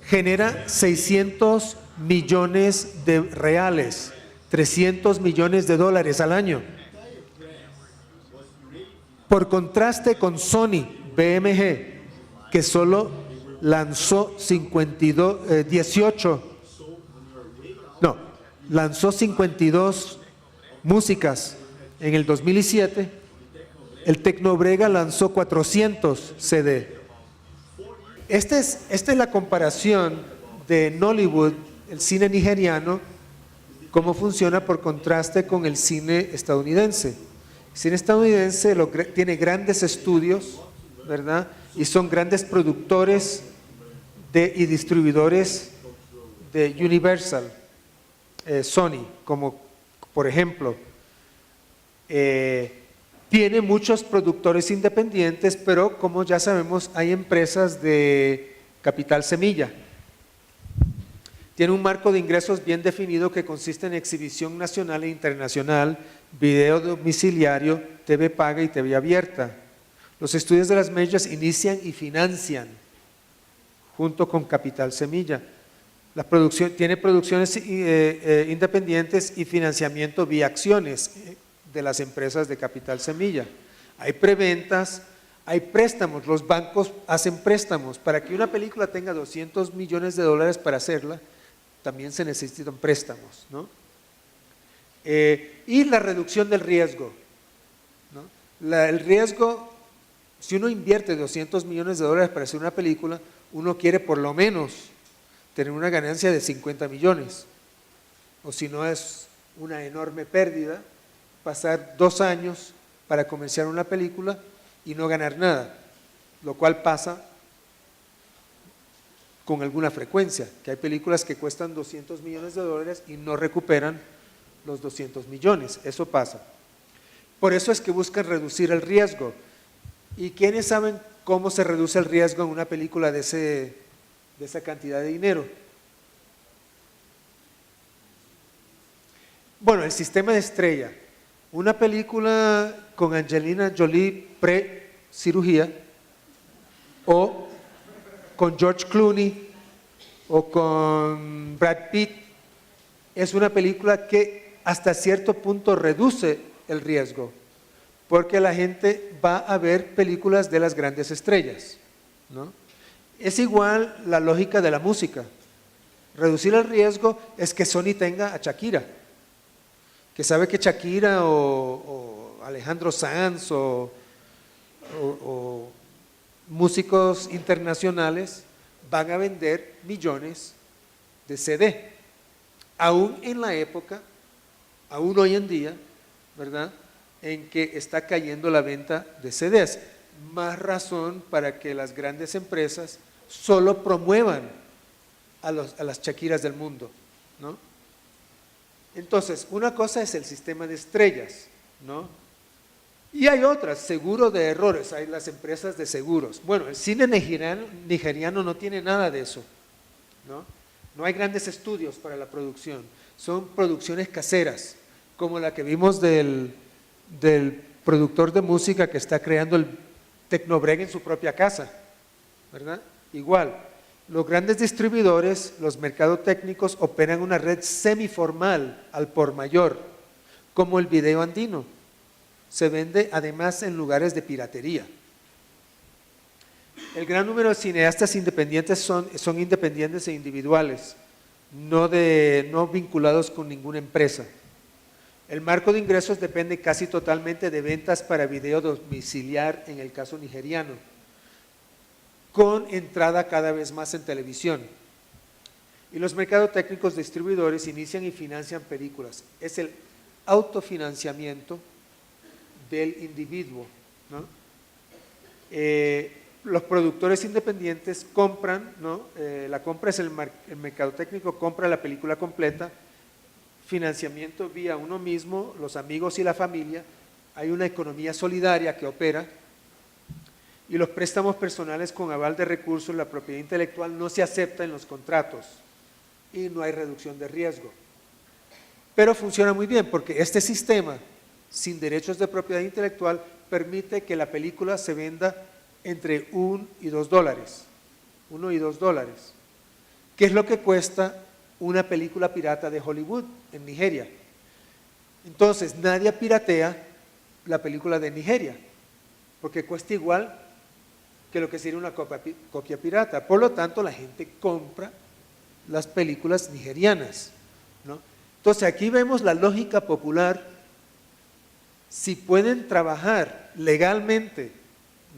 genera 600 millones de reales, 300 millones de dólares al año. Por contraste con Sony BMG, que solo lanzó 52 músicas en el 2007, el Tecnobrega lanzó 400 CD. Esta es la comparación de Nollywood, el cine nigeriano, cómo funciona por contraste con el cine estadounidense. El cine estadounidense tiene grandes estudios, ¿verdad? Y son grandes productores y distribuidores de Universal, Sony, como por ejemplo. Tiene muchos productores independientes, pero como ya sabemos, hay empresas de capital semilla. Tiene un marco de ingresos bien definido que consiste en exhibición nacional e internacional, video domiciliario, TV paga y TV abierta. Los estudios de las majors inician y financian junto con capital semilla. La producción tiene producciones independientes y financiamiento vía acciones de las empresas de capital semilla. Hay preventas, hay préstamos, los bancos hacen préstamos. Para que una película tenga 200 millones de dólares para hacerla, también se necesitan préstamos, ¿no? Y la reducción del riesgo, ¿no? El riesgo, si uno invierte 200 millones de dólares para hacer una película, uno quiere por lo menos tener una ganancia de 50 millones, o si no es una enorme pérdida, pasar 2 años para comerciar una película y no ganar nada, lo cual pasa con alguna frecuencia, que hay películas que cuestan 200 millones de dólares y no recuperan los 200 millones, eso pasa. Por eso es que buscan reducir el riesgo. ¿Y quiénes saben cómo se reduce el riesgo en una película de esa cantidad de dinero? Bueno, el sistema de estrella. Una película con Angelina Jolie pre-cirugía, o con George Clooney, o con Brad Pitt, es una película que hasta cierto punto reduce el riesgo, porque la gente va a ver películas de las grandes estrellas, ¿no? Es igual la lógica de la música. Reducir el riesgo es que Sony tenga a Shakira, que sabe que Shakira o Alejandro Sanz o músicos internacionales van a vender millones de CD. Aún en la época, aún hoy en día, ¿verdad?, en que está cayendo la venta de CDs. Más razón para que las grandes empresas solo promuevan a las Shakiras del mundo, ¿no? Entonces, una cosa es el sistema de estrellas, ¿no? Y hay otras, seguro de errores, hay las empresas de seguros. Bueno, el cine nigeriano no tiene nada de eso, ¿no? No hay grandes estudios para la producción, son producciones caseras, como la que vimos del productor de música que está creando el Tecnobrega en su propia casa, ¿verdad? Igual, los grandes distribuidores, los mercadotécnicos operan una red semiformal al por mayor, como el video andino. Se vende además en lugares de piratería. El gran número de cineastas independientes son independientes e individuales, no vinculados con ninguna empresa. El marco de ingresos depende casi totalmente de ventas para video domiciliar en el caso nigeriano, con entrada cada vez más en televisión. Y los mercadotécnicos distribuidores inician y financian películas. Es el autofinanciamiento del individuo, ¿no? Los productores independientes compran, ¿no? La compra es el mercado técnico, compra la película completa, financiamiento vía uno mismo, los amigos y la familia, hay una economía solidaria que opera, y los préstamos personales con aval de recursos, la propiedad intelectual no se acepta en los contratos y no hay reducción de riesgo. Pero funciona muy bien porque este sistema sin derechos de propiedad intelectual permite que la película se venda entre $1 y $2, $1 y $2, que es lo que cuesta una película pirata de Hollywood en Nigeria. Entonces nadie piratea la película de Nigeria, porque cuesta igual que lo que sería una copia pirata. Por lo tanto, la gente compra las películas nigerianas, ¿no? Entonces, aquí vemos la lógica popular. Si pueden trabajar legalmente,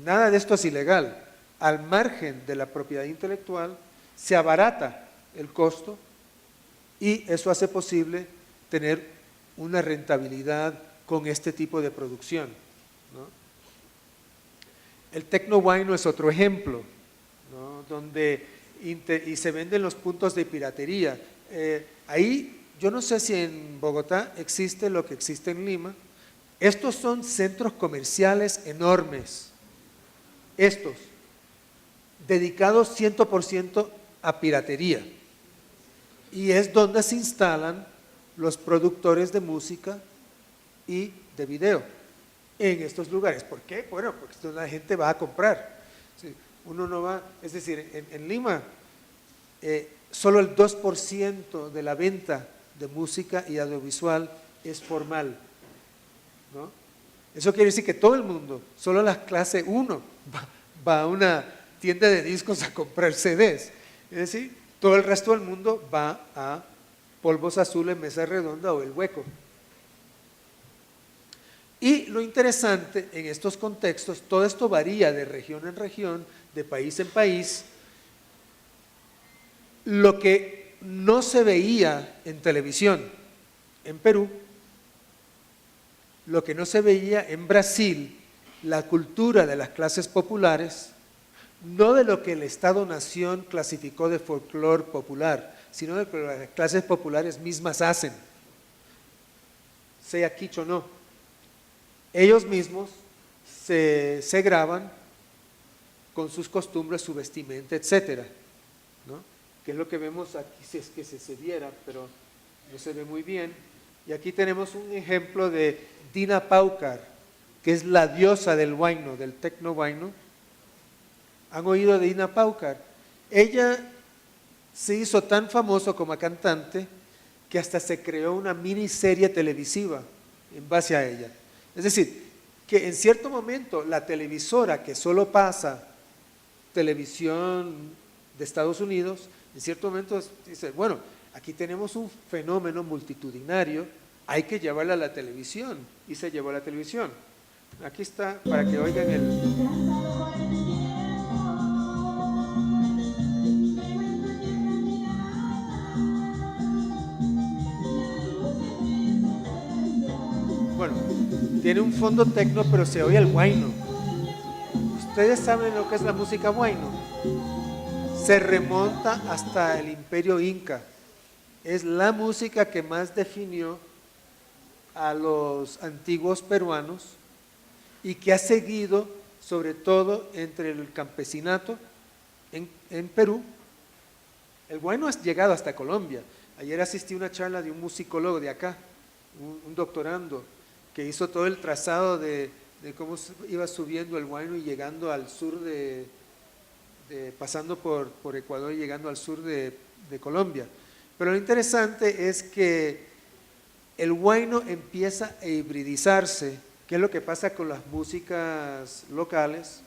nada de esto es ilegal, al margen de la propiedad intelectual, se abarata el costo y eso hace posible tener una rentabilidad con este tipo de producción, ¿no? El tecno-wino es otro ejemplo, ¿no? Donde y se venden los puntos de piratería. Ahí, yo no sé si en Bogotá existe lo que existe en Lima. Estos son centros comerciales enormes, estos, dedicados 100% a piratería. Y es donde se instalan los productores de música y de video en estos lugares. ¿Por qué? Bueno, porque la gente va a comprar. Sí, uno no va, es decir, en Lima, solo el 2% de la venta de música y audiovisual es formal, ¿no? Eso quiere decir que todo el mundo, solo la clase 1 va a una tienda de discos a comprar CDs. Es decir, todo el resto del mundo va a Polvos Azules, Mesa Redonda o El Hueco. Y lo interesante en estos contextos, todo esto varía de región en región, de país en país. Lo que no se veía en televisión en Perú, lo que no se veía en Brasil, la cultura de las clases populares, no de lo que el Estado-Nación clasificó de folclore popular, sino de lo que las clases populares mismas hacen, sea quicho o no. Ellos mismos se graban con sus costumbres, su vestimenta, etcétera, ¿no? Que es lo que vemos aquí, si es que se viera, pero no se ve muy bien. Y aquí tenemos un ejemplo de Dina Paucar, que es la diosa del huayno, del tecno-huayno. ¿Han oído de Dina Paucar? Ella se hizo tan famosa como cantante que hasta se creó una miniserie televisiva en base a ella. Es decir, que en cierto momento la televisora que solo pasa televisión de Estados Unidos, en cierto momento dice, bueno, aquí tenemos un fenómeno multitudinario, hay que llevarla a la televisión, y se llevó a la televisión. Aquí está, para que oigan Bueno, tiene un fondo tecno, pero se oye el huayno. ¿Ustedes saben lo que es la música huayno? Se remonta hasta el Imperio Inca. Es la música que más definió a los antiguos peruanos y que ha seguido, sobre todo entre el campesinato en Perú. El huayno ha llegado hasta Colombia. Ayer asistí a una charla de un musicólogo de acá, un doctorando, que hizo todo el trazado de cómo iba subiendo el huayno y llegando al sur pasando por Ecuador y llegando al sur de Colombia. Pero lo interesante es que el huayno empieza a hibridizarse, que es lo que pasa con las músicas locales,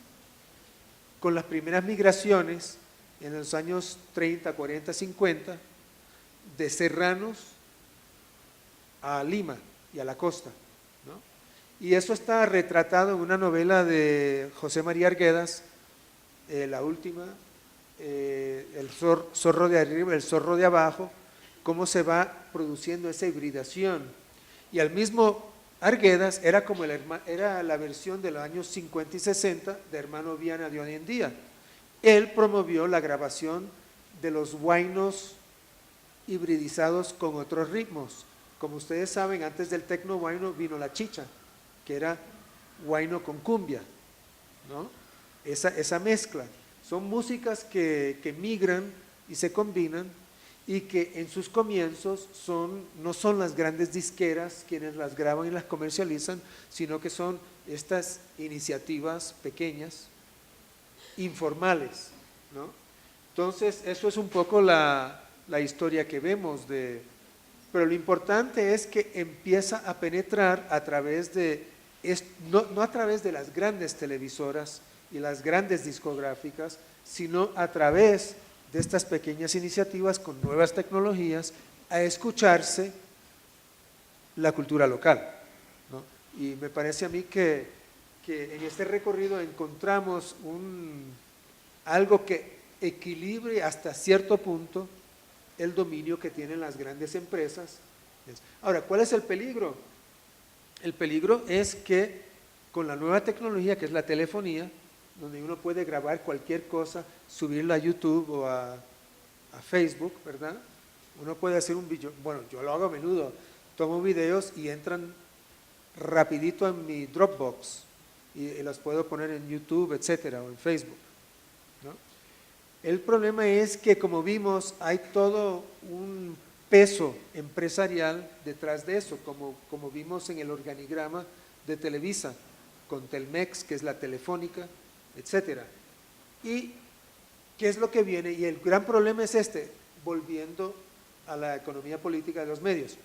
con las primeras migraciones en los años 30, 40, 50, de serranos a Lima y a la costa, ¿no? Y eso está retratado en una novela de José María Arguedas, la última, el zorro de arriba, el zorro de abajo, cómo se va produciendo esa hibridación. Y al mismo Arguedas era como era la versión de los años 50 y 60 de Hermano Viana de hoy en día. Él promovió la grabación de los huaynos hibridizados con otros ritmos. Como ustedes saben, antes del tecno huayno vino la chicha, que era huayno con cumbia, ¿no? Esa mezcla. Son músicas que migran y se combinan, y que en sus comienzos no son las grandes disqueras quienes las graban y las comercializan, sino que son estas iniciativas pequeñas, informales, ¿no? Entonces, eso es un poco la historia que vemos pero lo importante es que empieza a penetrar a través no a través de las grandes televisoras y las grandes discográficas, sino a través de estas pequeñas iniciativas con nuevas tecnologías, a escucharse la cultura local, ¿no? Y me parece a mí que en este recorrido encontramos algo que equilibre hasta cierto punto el dominio que tienen las grandes empresas. Ahora, ¿cuál es el peligro? El peligro es que con la nueva tecnología, que es la telefonía, donde uno puede grabar cualquier cosa, subirla a YouTube o a Facebook, ¿verdad? Uno puede hacer un video, bueno, yo lo hago a menudo, tomo videos y entran rapidito en mi Dropbox y los puedo poner en YouTube, etcétera, o en Facebook, ¿no? El problema es que, como vimos, hay todo un peso empresarial detrás de eso, como vimos en el organigrama de Televisa, con Telmex, que es la telefónica, etcétera. ¿Y qué es lo que viene? Y el gran problema es volviendo a la economía política de los medios.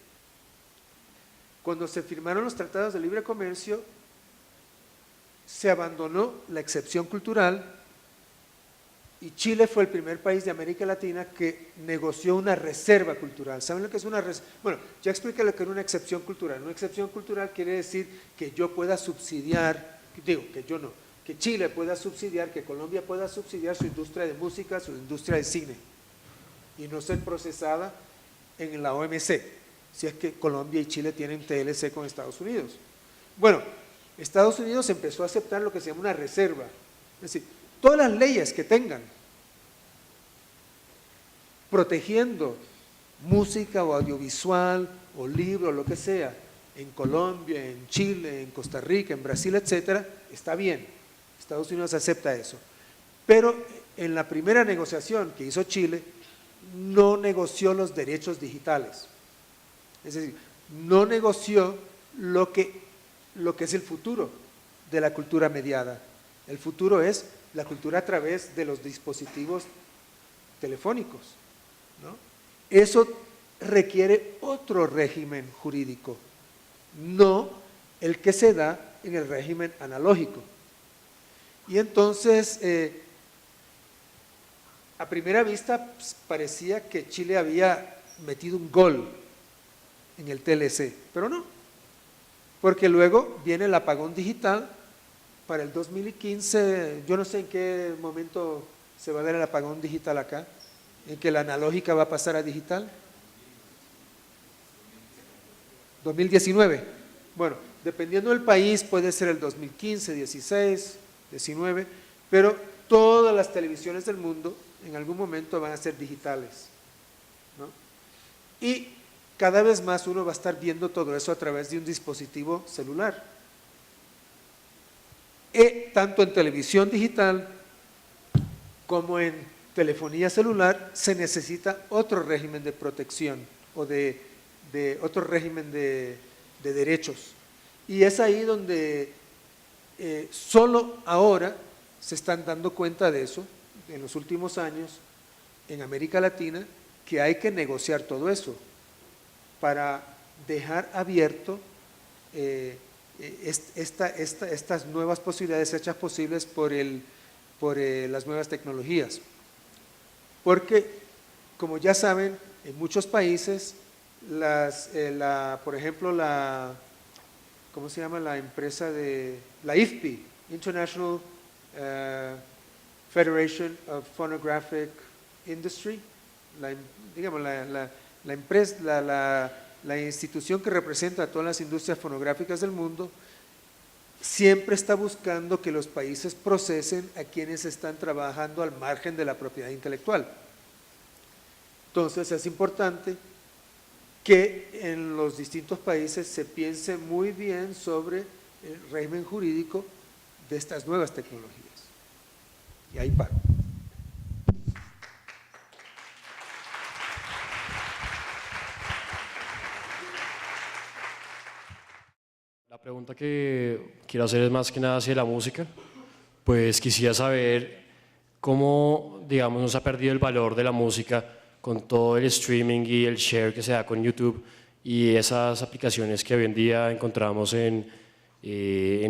Cuando se firmaron los tratados de libre comercio, se abandonó la excepción cultural y Chile fue el primer país de América Latina que negoció una reserva cultural. ¿Saben lo que es una reserva? Bueno, ya expliqué lo que era una excepción cultural. Una excepción cultural quiere decir que yo pueda subsidiar, digo, que yo no, que Chile pueda subsidiar, que Colombia pueda subsidiar su industria de música, su industria de cine, y no ser procesada en la OMC, si es que Colombia y Chile tienen TLC con Estados Unidos. Bueno, Estados Unidos empezó a aceptar lo que se llama una reserva, es decir, todas las leyes que tengan protegiendo música o audiovisual o libro, lo que sea, en Colombia, en Chile, en Costa Rica, en Brasil, etcétera, está bien. Estados Unidos acepta eso. Pero en la primera negociación que hizo Chile, no negoció los derechos digitales. Es decir, no negoció lo que es el futuro de la cultura mediada. El futuro es la cultura a través de los dispositivos telefónicos, ¿no? Eso requiere otro régimen jurídico, no el que se da en el régimen analógico. Y entonces, a primera vista, pues, parecía que Chile había metido un gol en el TLC, pero no, porque luego viene el apagón digital para el 2015, yo no sé en qué momento se va a dar el apagón digital acá, en que la analógica va a pasar a digital. 2019. Bueno, dependiendo del país puede ser el 2015, 16, 19, pero todas las televisiones del mundo en algún momento van a ser digitales, ¿no? Y cada vez más uno va a estar viendo todo eso a través de un dispositivo celular. Tanto en televisión digital como en telefonía celular se necesita otro régimen de protección o de otro régimen de derechos. Y es ahí donde solo ahora se están dando cuenta de eso, en los últimos años, en América Latina, que hay que negociar todo eso para dejar abierto estas nuevas posibilidades hechas posibles por las nuevas tecnologías. Porque, como ya saben, en muchos países, por ejemplo, ¿cómo se llama la empresa la IFPI, International Federation of Phonographic Industry, digamos, la empresa, la institución que representa a todas las industrias fonográficas del mundo, siempre está buscando que los países procesen a quienes están trabajando al margen de la propiedad intelectual. Entonces es importante que en los distintos países se piense muy bien sobre el régimen jurídico de estas nuevas tecnologías. Y ahí paro. La pregunta que quiero hacer es más que nada hacia la música. Pues quisiera saber cómo, digamos, nos ha perdido el valor de la música con todo el streaming y el share que se da con YouTube y esas aplicaciones que hoy en día encontramos en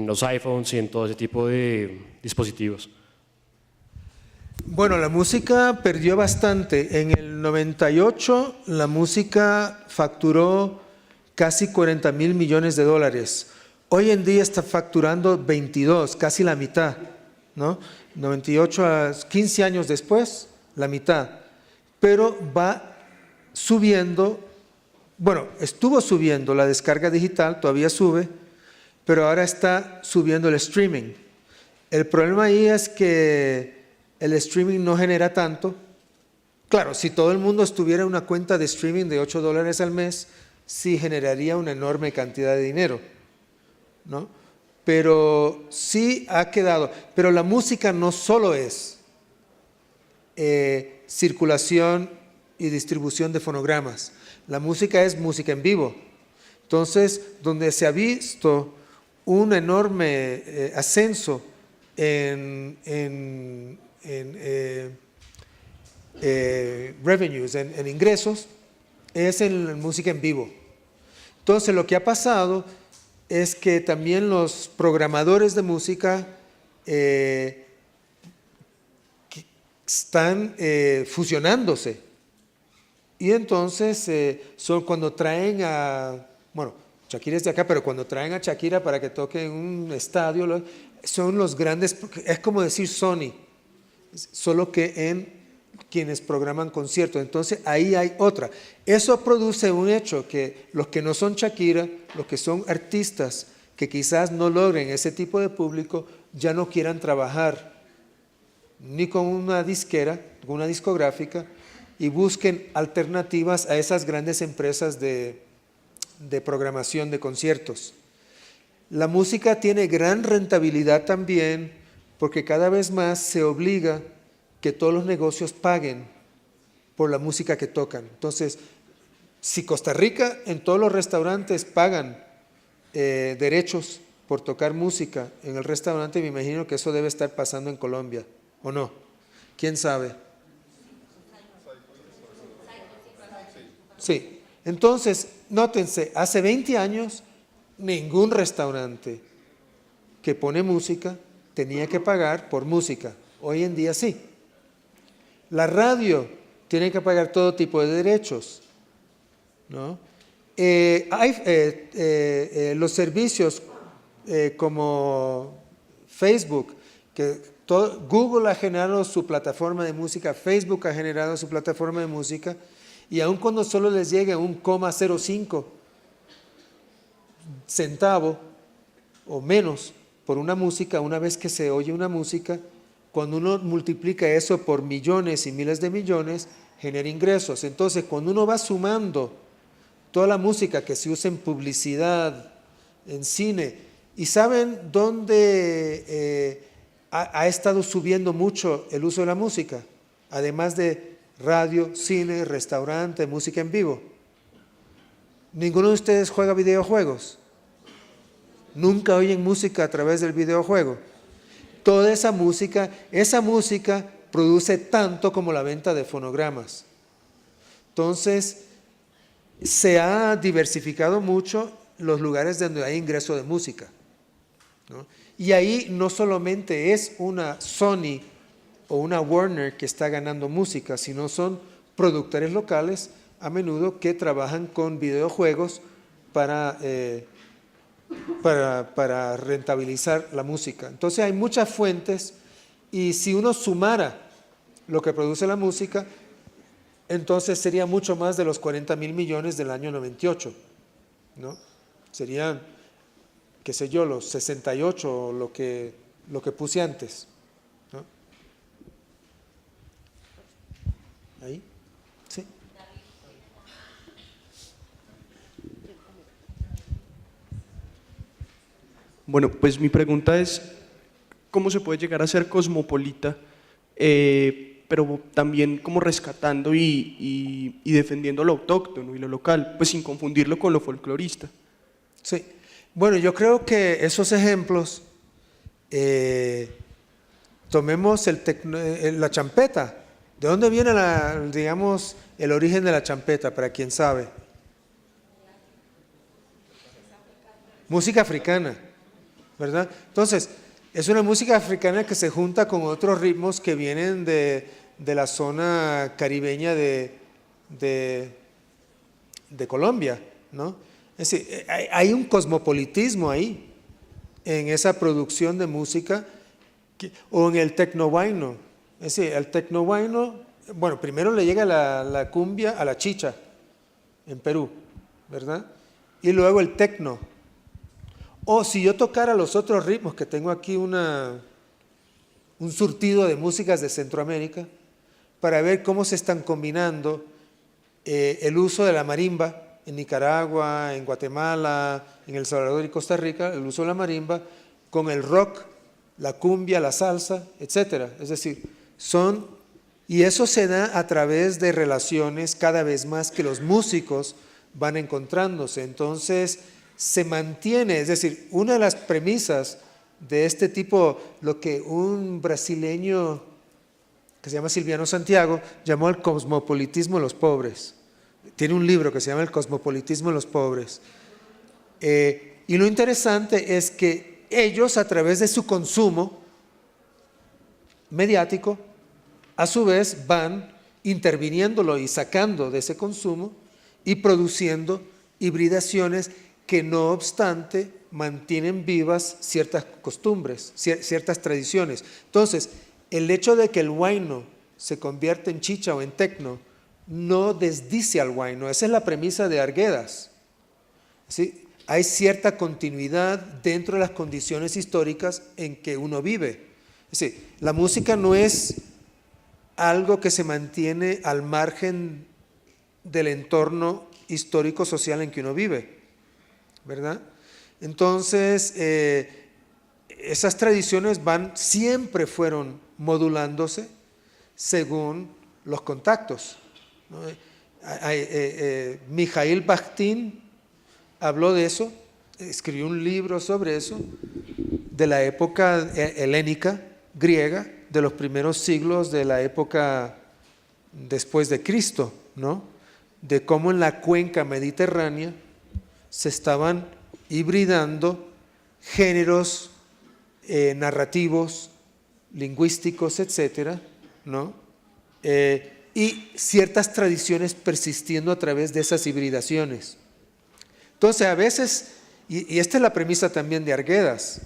los iPhones y en todo ese tipo de dispositivos. Bueno, la música perdió bastante. En el 98 la música facturó casi 40.000 millones de dólares. Hoy en día está facturando 22, casi la mitad, ¿no? 98 a 15 años después, la mitad. Pero va subiendo, bueno, estuvo subiendo la descarga digital, todavía sube, pero ahora está subiendo el streaming. El problema ahí es que el streaming no genera tanto. Claro, si todo el mundo estuviera en una cuenta de streaming de $8 al mes, sí generaría una enorme cantidad de dinero, ¿no? Pero sí ha quedado. Pero la música no solo es circulación y distribución de fonogramas. La música es música en vivo. Entonces, donde se ha visto un enorme ascenso en revenues, en ingresos, es en música en vivo. Entonces, lo que ha pasado es que también los programadores de música están fusionándose. Y entonces, son cuando traen a, bueno, Shakira es de acá, pero cuando traen a Shakira para que toque en un estadio, son los grandes, es como decir Sony, solo que en quienes programan conciertos. Entonces ahí hay otra. Eso produce un hecho que los que no son Shakira, los que son artistas que quizás no logren ese tipo de público, ya no quieran trabajar ni con una disquera, con una discográfica, y busquen alternativas a esas grandes empresas de programación de conciertos. La música tiene gran rentabilidad también porque cada vez más se obliga que todos los negocios paguen por la música que tocan. Entonces, si Costa Rica en todos los restaurantes pagan derechos por tocar música en el restaurante, me imagino que eso debe estar pasando en Colombia, ¿o no? ¿Quién sabe? Sí. Entonces, nótense, hace 20 años ningún restaurante que pone música tenía que pagar por música. Hoy en día sí. La radio tiene que pagar todo tipo de derechos, ¿no? Los servicios como Facebook, que Google ha generado su plataforma de música, Facebook ha generado su plataforma de música, y aun cuando solo les llegue 1,05 centavo o menos por una música, una vez que se oye una música, cuando uno multiplica eso por millones y miles de millones, genera ingresos. Entonces, cuando uno va sumando toda la música que se usa en publicidad, en cine, ¿y saben dónde ha estado subiendo mucho el uso de la música? Además de radio, cine, restaurante, música en vivo. ¿Ninguno de ustedes juega videojuegos? ¿Nunca oyen música a través del videojuego? Toda esa música produce tanto como la venta de fonogramas. Entonces, se ha diversificado mucho los lugares donde hay ingreso de música, ¿no? Y ahí no solamente es una Sony o una Warner que está ganando música, sino son productores locales a menudo que trabajan con videojuegos para rentabilizar la música. Entonces hay muchas fuentes y si uno sumara lo que produce la música, entonces sería mucho más de los 40.000 millones del año 98, ¿no? Serían, qué sé yo, los 68 o lo que puse antes, ¿no? Ahí, sí. Bueno, pues mi pregunta es, ¿cómo se puede llegar a ser cosmopolita, pero también como rescatando y defendiendo lo autóctono y lo local, pues sin confundirlo con lo folclorista? Sí, bueno, yo creo que esos ejemplos, tomemos la champeta. ¿De dónde viene digamos, el origen de la champeta, para quien sabe? Música africana, ¿verdad? Entonces, es una música africana que se junta con otros ritmos que vienen de la zona caribeña de Colombia, ¿no? Es decir, hay un cosmopolitismo ahí, en esa producción de música, o en el tecnohuayno. Es decir, el tecnohuayno, bueno, primero le llega la cumbia a la chicha, en Perú, ¿verdad? Y luego el tecno. O si yo tocara los otros ritmos, que tengo aquí un surtido de músicas de Centroamérica, para ver cómo se están combinando el uso de la marimba en Nicaragua, en Guatemala, en El Salvador y Costa Rica, el uso de la marimba, con el rock, la cumbia, la salsa, etcétera. Es decir, y eso se da a través de relaciones cada vez más que los músicos van encontrándose. Entonces, se mantiene, es decir, una de las premisas de este tipo, lo que un brasileño que se llama Silviano Santiago llamó el cosmopolitismo de los pobres. Tiene un libro que se llama El cosmopolitismo de los pobres. Y lo interesante es que ellos, a través de su consumo mediático, a su vez van interviniéndolo y sacando de ese consumo y produciendo hibridaciones que no obstante mantienen vivas ciertas costumbres, ciertas tradiciones. Entonces, el hecho de que el huayno se convierta en chicha o en tecno no desdice al huayno. Esa es la premisa de Arguedas. ¿Sí? Hay cierta continuidad dentro de las condiciones históricas en que uno vive. Es decir, la música no es algo que se mantiene al margen del entorno histórico-social en que uno vive, ¿verdad? Entonces, esas tradiciones siempre fueron modulándose según los contactos, ¿no? Mikhail Bakhtin habló de eso, escribió un libro sobre eso, de la época helénica, griega, de los primeros siglos de la época después de Cristo, ¿no? De cómo en la cuenca mediterránea se estaban hibridando géneros narrativos, lingüísticos, etcétera, ¿no? Y ciertas tradiciones persistiendo a través de esas hibridaciones. Entonces, a veces, y esta es la premisa también de Arguedas,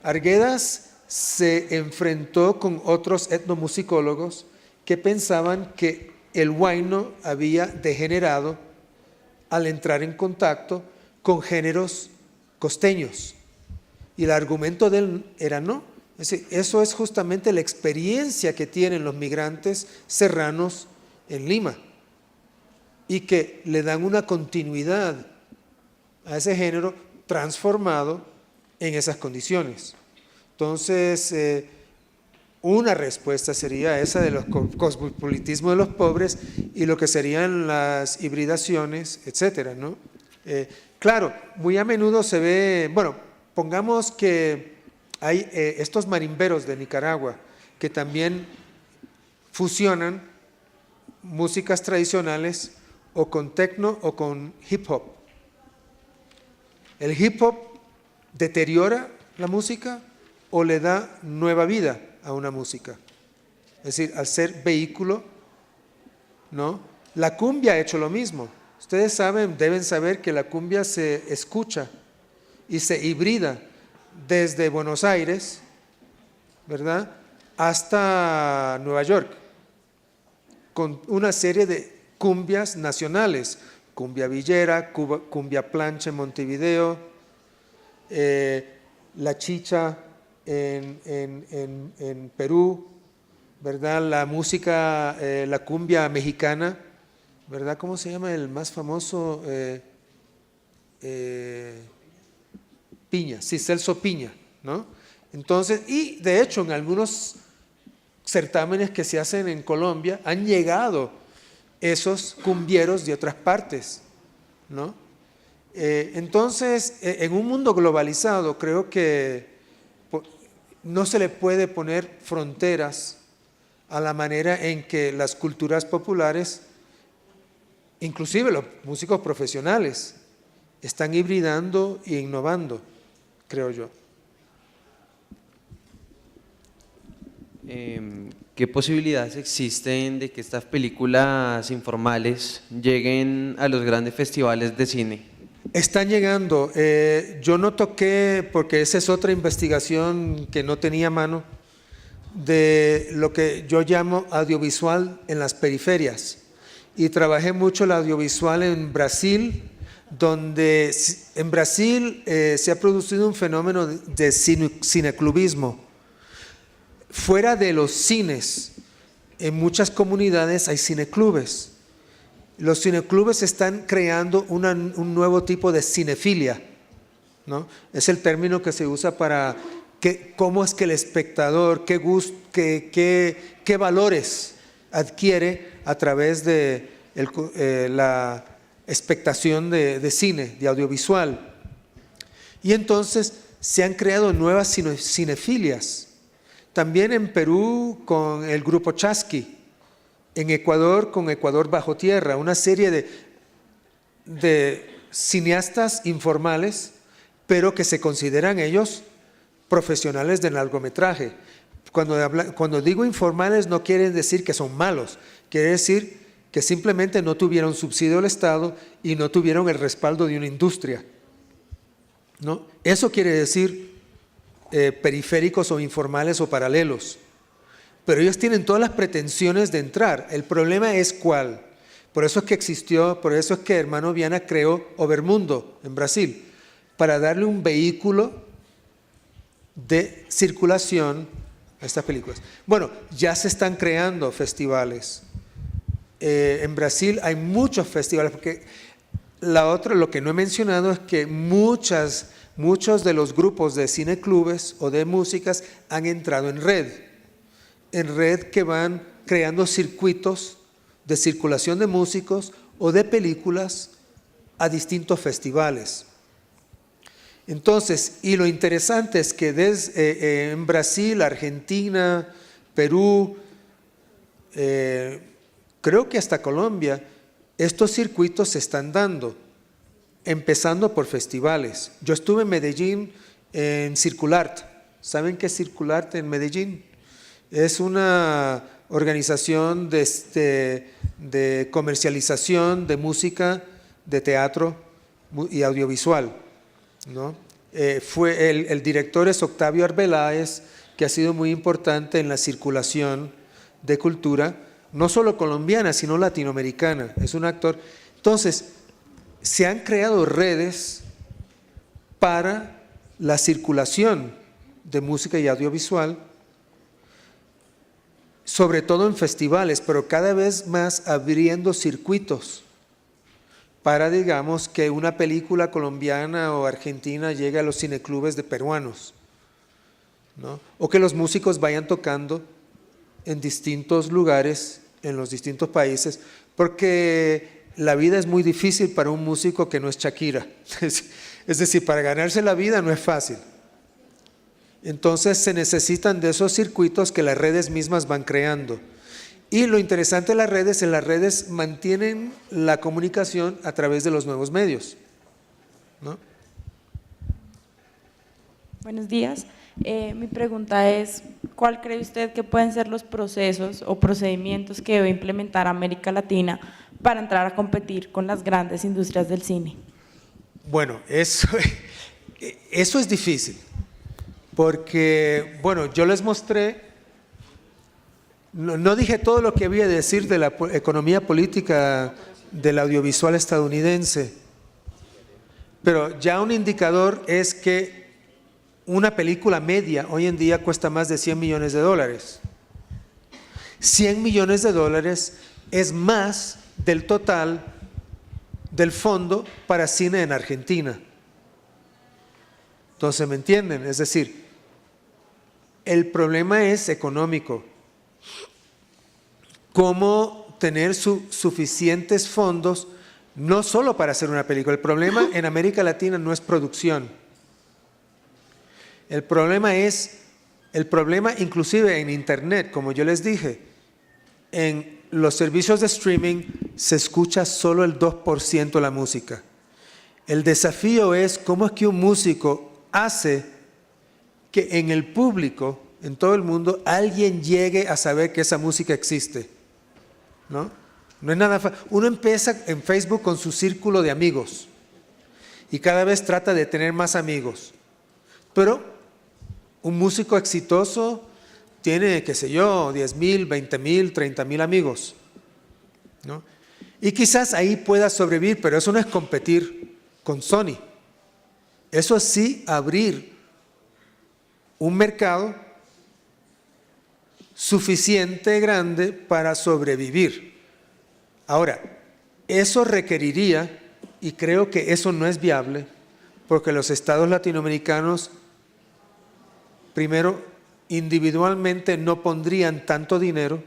Arguedas se enfrentó con otros etnomusicólogos que pensaban que el huayno había degenerado al entrar en contacto con géneros costeños. Y el argumento de él era no. Es decir, eso es justamente la experiencia que tienen los migrantes serranos en Lima y que le dan una continuidad a ese género transformado en esas condiciones. Entonces, una respuesta sería esa de los cosmopolitismos de los pobres y lo que serían las hibridaciones, etcétera, ¿no? Claro, muy a menudo se ve, bueno, pongamos que hay estos marimberos de Nicaragua que también fusionan músicas tradicionales o con tecno o con hip hop. El hip hop deteriora la música o le da nueva vida a una música. Es decir, al ser vehículo, ¿no? La cumbia ha hecho lo mismo. Ustedes saben, deben saber que la cumbia se escucha y se hibrida desde Buenos Aires, ¿verdad?, hasta Nueva York, con una serie de cumbias nacionales, cumbia villera, cumbia plancha en Montevideo, la chicha en Perú, ¿verdad? La música, la cumbia mexicana, ¿verdad? ¿Cómo se llama el más famoso? Piña, sí, Celso Piña, ¿no? Entonces, y de hecho en algunos certámenes que se hacen en Colombia han llegado esos cumbieros de otras partes, ¿no? Entonces, en un mundo globalizado creo que no se le puede poner fronteras a la manera en que las culturas populares, inclusive los músicos profesionales, están hibridando e innovando, creo yo. ¿Qué posibilidades existen de que estas películas informales lleguen a los grandes festivales de cine? Están llegando. Yo no toqué, porque esa es otra investigación que no tenía a mano, de lo que yo llamo audiovisual en las periferias. Y trabajé mucho el audiovisual en Brasil, donde en Brasil se ha producido un fenómeno de cineclubismo. Fuera de los cines, en muchas comunidades hay cineclubes. Los cineclubes están creando un nuevo tipo de cinefilia, ¿no? Es el término que se usa para cómo es que el espectador, qué valores adquiere a través de la expectación de cine, de audiovisual. Y entonces se han creado nuevas cinefilias. También en Perú con el grupo Chasqui, en Ecuador con Ecuador Bajo Tierra, una serie de cineastas informales, pero que se consideran ellos profesionales de largometraje. Cuando digo informales no quiere decir que son malos, quiere decir que simplemente no tuvieron subsidio del Estado y no tuvieron el respaldo de una industria, ¿no? Eso quiere decir periféricos o informales o paralelos, pero ellos tienen todas las pretensiones de entrar. El problema es cuál. Por eso es que existió, por eso es que Hermano Viana creó Overmundo en Brasil, para darle un vehículo de circulación a estas películas. Bueno, ya se están creando festivales. En Brasil hay muchos festivales, porque lo que no he mencionado es que muchos de los grupos de cineclubes o de músicas han entrado en red que van creando circuitos de circulación de músicos o de películas a distintos festivales. Entonces, y lo interesante es que en Brasil, Argentina, Perú, creo que hasta Colombia, estos circuitos se están dando, empezando por festivales. Yo estuve en Medellín en Circulart. ¿Saben qué es Circulart en Medellín? Es una organización de comercialización de música, de teatro y audiovisual, ¿no? El director es Octavio Arbeláez, que ha sido muy importante en la circulación de cultura, no solo colombiana, sino latinoamericana. Es un actor. Entonces, se han creado redes para la circulación de música y audiovisual, sobre todo en festivales, pero cada vez más abriendo circuitos para, digamos, que una película colombiana o argentina llegue a los cineclubes de peruanos, ¿no? O que los músicos vayan tocando en distintos lugares, en los distintos países, porque la vida es muy difícil para un músico que no es Shakira. Es decir, para ganarse la vida no es fácil. Entonces se necesitan de esos circuitos que las redes mismas van creando. Y lo interesante de las redes, en las redes mantienen la comunicación a través de los nuevos medios, ¿no? Buenos días. Mi pregunta es, ¿cuál cree usted que pueden ser los procesos o procedimientos que debe implementar América Latina para entrar a competir con las grandes industrias del cine? Bueno, eso es difícil, porque, bueno, yo les mostré No dije todo lo que había de decir de la economía política del audiovisual estadounidense, pero ya un indicador es que una película media hoy en día cuesta más de $100 millones. $100 millones es más del total del fondo para cine en Argentina. Entonces, ¿me entienden? Es decir, el problema es económico. ¿Cómo tener suficientes fondos, no solo para hacer una película? El problema en América Latina no es producción. El problema inclusive en Internet, como yo les dije, en los servicios de streaming se escucha solo el 2% de la música. El desafío es cómo es que un músico hace que en el público, en todo el mundo, alguien llegue a saber que esa música existe. ¿No? No es nada fácil. Uno empieza en Facebook con su círculo de amigos y cada vez trata de tener más amigos. Pero un músico exitoso tiene, qué sé yo, 10,000, 20,000, 30,000 amigos, ¿no? Y quizás ahí pueda sobrevivir, pero eso no es competir con Sony. Eso sí, abrir un mercado suficiente grande para sobrevivir. Ahora, eso requeriría, y creo que eso no es viable, porque los estados latinoamericanos, primero, individualmente no pondrían tanto dinero,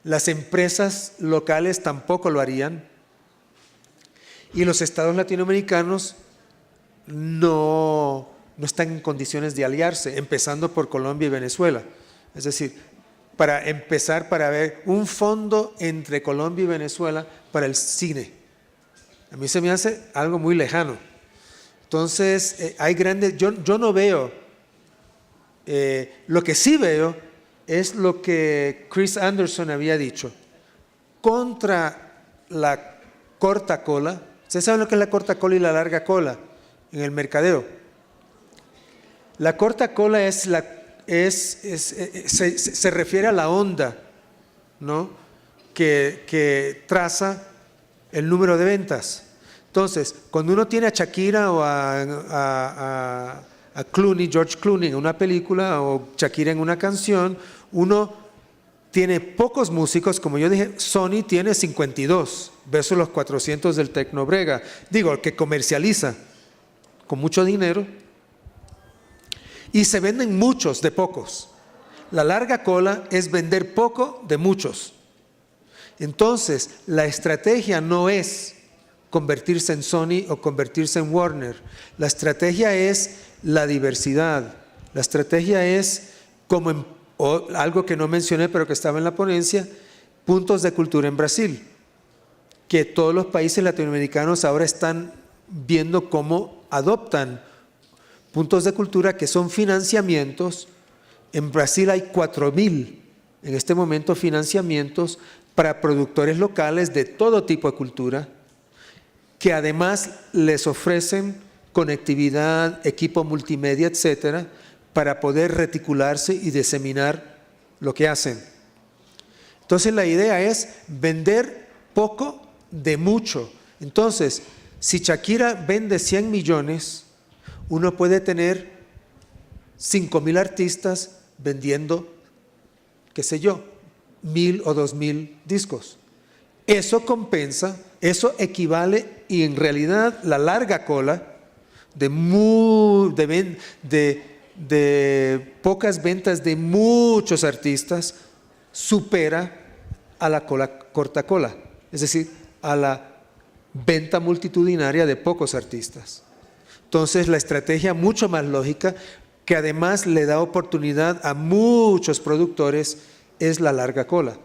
las empresas locales tampoco lo harían, y los estados latinoamericanos no están en condiciones de aliarse, empezando por Colombia y Venezuela. Es decir, para empezar, para ver un fondo entre Colombia y Venezuela para el cine. A mí se me hace algo muy lejano. Entonces, hay grandes, yo no veo, lo que sí veo es lo que Chris Anderson había dicho. Contra la corta cola, ¿ustedes saben lo que es la corta cola y la larga cola en el mercadeo? La corta cola se refiere a la onda, ¿no? que traza el número de ventas. Entonces, cuando uno tiene a Shakira o a Clooney, George Clooney en una película o Shakira en una canción, uno tiene pocos músicos, como yo dije, Sony tiene 52 versus los 400 del Tecnobrega, digo, que comercializa con mucho dinero. Y se venden muchos de pocos. La larga cola es vender poco de muchos. Entonces, la estrategia no es convertirse en Sony o convertirse en Warner. La estrategia es la diversidad. La estrategia es, algo que no mencioné pero que estaba en la ponencia, puntos de cultura en Brasil, que todos los países latinoamericanos ahora están viendo cómo adoptan puntos de cultura que son financiamientos. En Brasil hay 4,000 en este momento financiamientos para productores locales de todo tipo de cultura, que además les ofrecen conectividad, equipo multimedia, etcétera, para poder reticularse y diseminar lo que hacen. Entonces la idea es vender poco de mucho. Entonces, si Shakira vende 100 millones, uno puede tener 5,000 artistas vendiendo, qué sé yo, 1,000 o 2,000 discos. Eso compensa, eso equivale, y en realidad la larga cola de pocas ventas de muchos artistas supera a la corta cola, es decir, a la venta multitudinaria de pocos artistas. Entonces, la estrategia mucho más lógica, que además le da oportunidad a muchos productores, es la larga cola,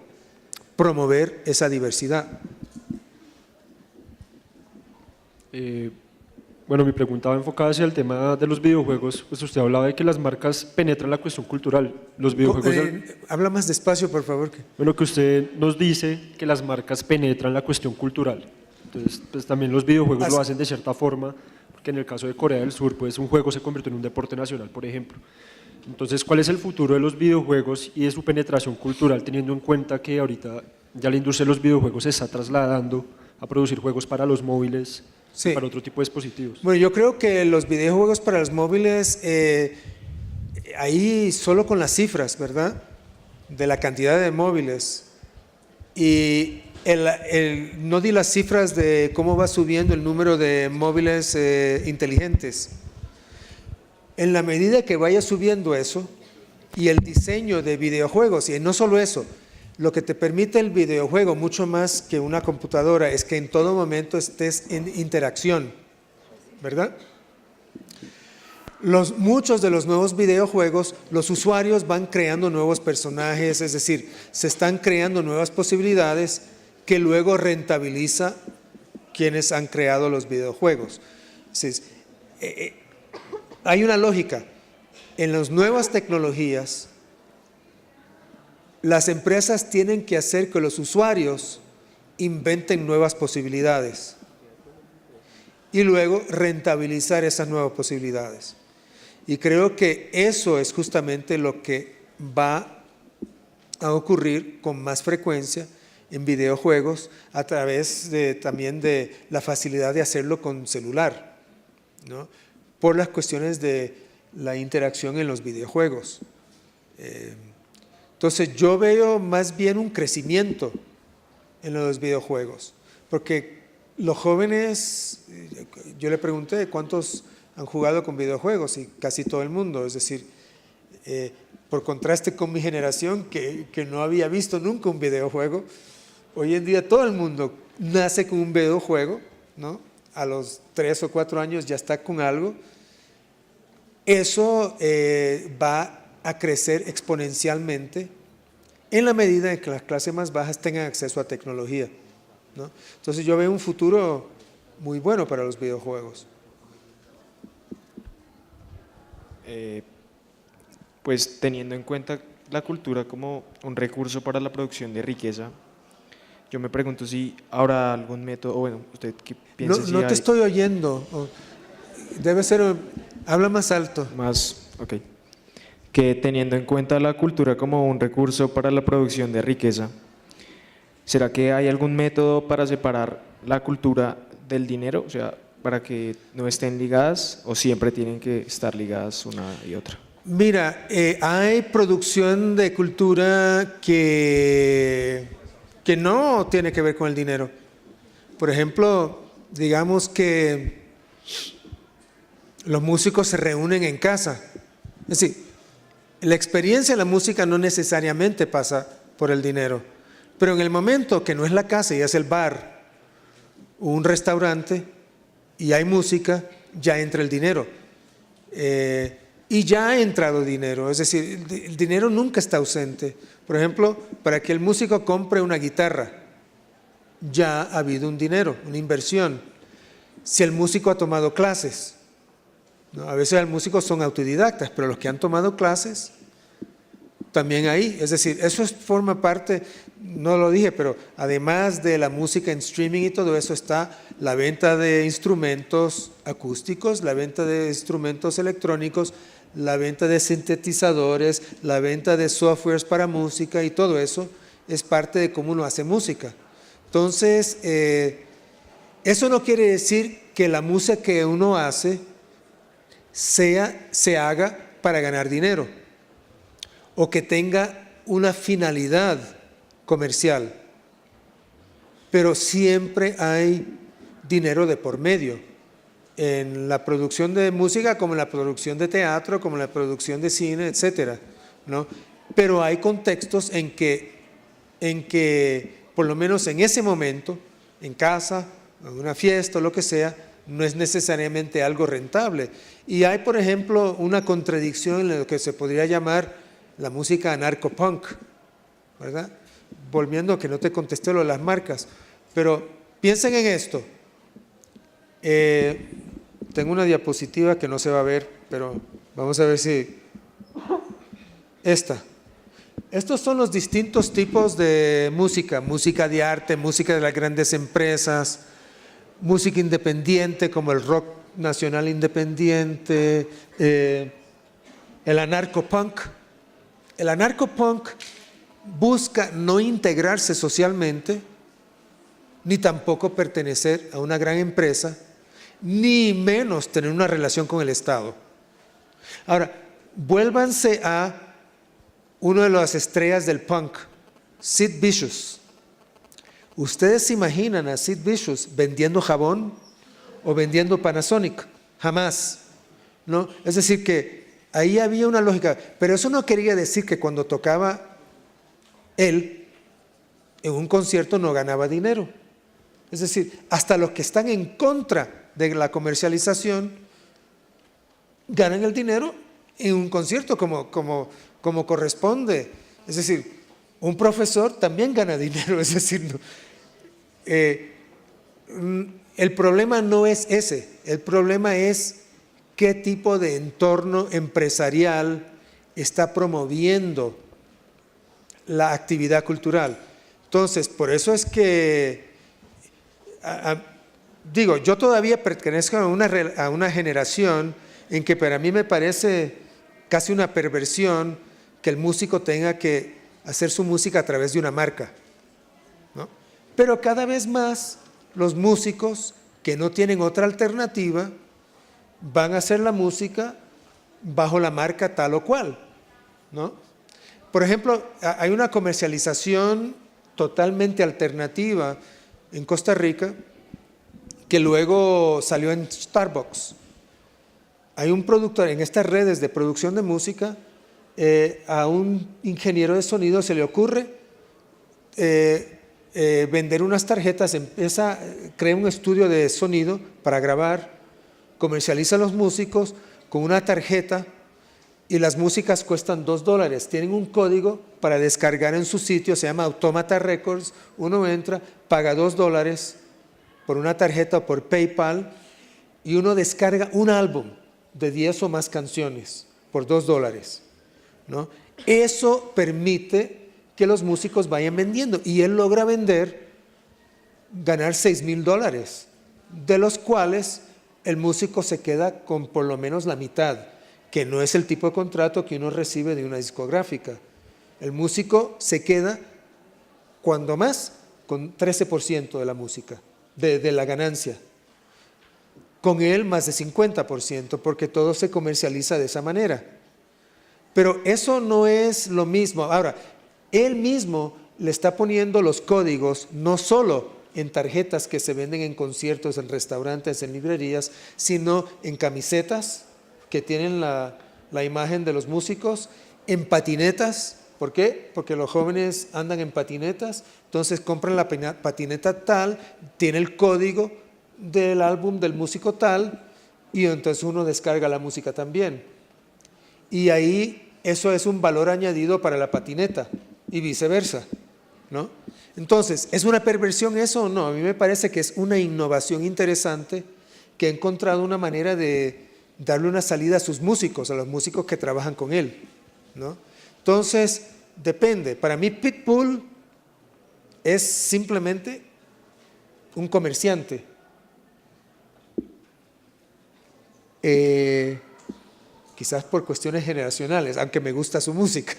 promover esa diversidad. Bueno, mi pregunta va enfocada hacia el tema de los videojuegos. Pues usted hablaba de que las marcas penetran la cuestión cultural. Los videojuegos… Habla más despacio, por favor. Bueno, que usted nos dice que las marcas penetran la cuestión cultural. Entonces, pues también los videojuegos lo hacen de cierta forma, porque en el caso de Corea del Sur, pues un juego se convirtió en un deporte nacional, por ejemplo. Entonces, ¿cuál es el futuro de los videojuegos y de su penetración cultural, teniendo en cuenta que ahorita ya la industria de los videojuegos se está trasladando a producir juegos para los móviles, Sí. y para otro tipo de dispositivos? Bueno, yo creo que los videojuegos para los móviles, ahí solo con las cifras, ¿verdad? De la cantidad de móviles. Y no di las cifras de cómo va subiendo el número de móviles inteligentes. En la medida que vaya subiendo eso, y el diseño de videojuegos, y no solo eso, lo que te permite el videojuego, mucho más que una computadora, es que en todo momento estés en interacción, ¿verdad? Muchos de los nuevos videojuegos, los usuarios van creando nuevos personajes, es decir, se están creando nuevas posibilidades que luego rentabiliza quienes han creado los videojuegos. Entonces, hay una lógica. En las nuevas tecnologías, las empresas tienen que hacer que los usuarios inventen nuevas posibilidades y luego rentabilizar esas nuevas posibilidades. Y creo que eso es justamente lo que va a ocurrir con más frecuencia en videojuegos a través también de la facilidad de hacerlo con celular, ¿no? Por las cuestiones de la interacción en los videojuegos. Entonces yo veo más bien un crecimiento en los videojuegos, porque los jóvenes, yo le pregunté cuántos han jugado con videojuegos y casi todo el mundo, es decir, por contraste con mi generación que no había visto nunca un videojuego, hoy en día todo el mundo nace con un videojuego, ¿no? A los 3 o 4 años ya está con algo. Eso va a crecer exponencialmente en la medida en que las clases más bajas tengan acceso a tecnología, ¿no? Entonces yo veo un futuro muy bueno para los videojuegos. Pues teniendo en cuenta la cultura como un recurso para la producción de riqueza, yo me pregunto si habrá algún método, o bueno, ¿usted qué piensa? No, si no te hay estoy oyendo, debe ser, habla más alto. más, ok, que teniendo en cuenta la cultura como un recurso para la producción de riqueza, ¿será que hay algún método para separar la cultura del dinero? O sea, para que no estén ligadas o siempre tienen que estar ligadas una y otra. Mira, hay producción de cultura que no tiene que ver con el dinero. Por ejemplo, digamos que los músicos se reúnen en casa. Es decir, la experiencia de la música no necesariamente pasa por el dinero, pero en el momento que no es la casa y es el bar o un restaurante y hay música, ya entra el dinero. Y ya ha entrado dinero, es decir, el dinero nunca está ausente. Por ejemplo, para que el músico compre una guitarra, ya ha habido un dinero, una inversión. Si el músico ha tomado clases, ¿no? A veces los músicos son autodidactas, pero los que han tomado clases, también ahí. Es decir, eso forma parte, no lo dije, pero además de la música en streaming y todo eso, está la venta de instrumentos acústicos, la venta de instrumentos electrónicos, la venta de sintetizadores, la venta de softwares para música, y todo eso es parte de cómo uno hace música. Entonces, eso no quiere decir que la música que uno hace se haga para ganar dinero o que tenga una finalidad comercial, pero siempre hay dinero de por medio en la producción de música, como en la producción de teatro, como en la producción de cine, etcétera, ¿no? Pero hay contextos en que por lo menos en ese momento, en casa, en una fiesta o lo que sea, no es necesariamente algo rentable. Y hay, por ejemplo, una contradicción en lo que se podría llamar la música anarcopunk, ¿verdad? Volviendo a que no te contesté lo de las marcas, pero piensen en esto. Tengo una diapositiva que no se va a ver, pero vamos a ver si… Esta. Estos son los distintos tipos de música: música de arte, música de las grandes empresas, música independiente como el rock nacional independiente, el anarcopunk. El anarcopunk busca no integrarse socialmente, ni tampoco pertenecer a una gran empresa, ni menos tener una relación con el Estado. Ahora, vuélvanse a uno de las estrellas del punk, Sid Vicious. ¿Ustedes se imaginan a Sid Vicious vendiendo jabón o vendiendo Panasonic? Jamás, ¿no? Es decir que ahí había una lógica, pero eso no quería decir que cuando tocaba él en un concierto no ganaba dinero. Es decir, hasta los que están en contra de la comercialización ganan el dinero en un concierto como corresponde. Es decir, un profesor también gana dinero. Es decir, el problema no es ese, el problema es qué tipo de entorno empresarial está promoviendo la actividad cultural. Entonces, por eso es que, digo, yo todavía pertenezco a una generación en que para mí me parece casi una perversión que el músico tenga que hacer su música a través de una marca, ¿no? Pero cada vez más los músicos que no tienen otra alternativa van a hacer la música bajo la marca tal o cual, ¿no? Por ejemplo, hay una comercialización totalmente alternativa en Costa Rica que luego salió en Starbucks. Hay un productor en estas redes de producción de música, a un ingeniero de sonido se le ocurre vender unas tarjetas, crea un estudio de sonido para grabar, comercializa a los músicos con una tarjeta y las músicas cuestan $2. Tienen un código para descargar en su sitio, se llama Automata Records. Uno entra, paga $2 por una tarjeta o por PayPal y uno descarga un álbum de 10 o más canciones por $2, ¿no? Eso permite que los músicos vayan vendiendo y él logra ganar $6,000, de los cuales el músico se queda con por lo menos la mitad, que no es el tipo de contrato que uno recibe de una discográfica. El músico se queda, cuando más, con 13% de la música, de la ganancia. Con él más de 50%, porque todo se comercializa de esa manera. Pero eso no es lo mismo. Ahora, él mismo le está poniendo los códigos, no solo en tarjetas que se venden en conciertos, en restaurantes, en librerías, sino en camisetas que tienen la imagen de los músicos, en patinetas. ¿Por qué? Porque los jóvenes andan en patinetas, entonces compran la patineta tal, tiene el código del álbum del músico tal, y entonces uno descarga la música también. Y ahí eso es un valor añadido para la patineta y viceversa, ¿no? Entonces, ¿es una perversión eso o no? A mí me parece que es una innovación interesante que ha encontrado una manera de darle una salida a sus músicos, a los músicos que trabajan con él, ¿no? Entonces, depende. Para mí Pitbull es simplemente un comerciante. Quizás por cuestiones generacionales, aunque me gusta su música.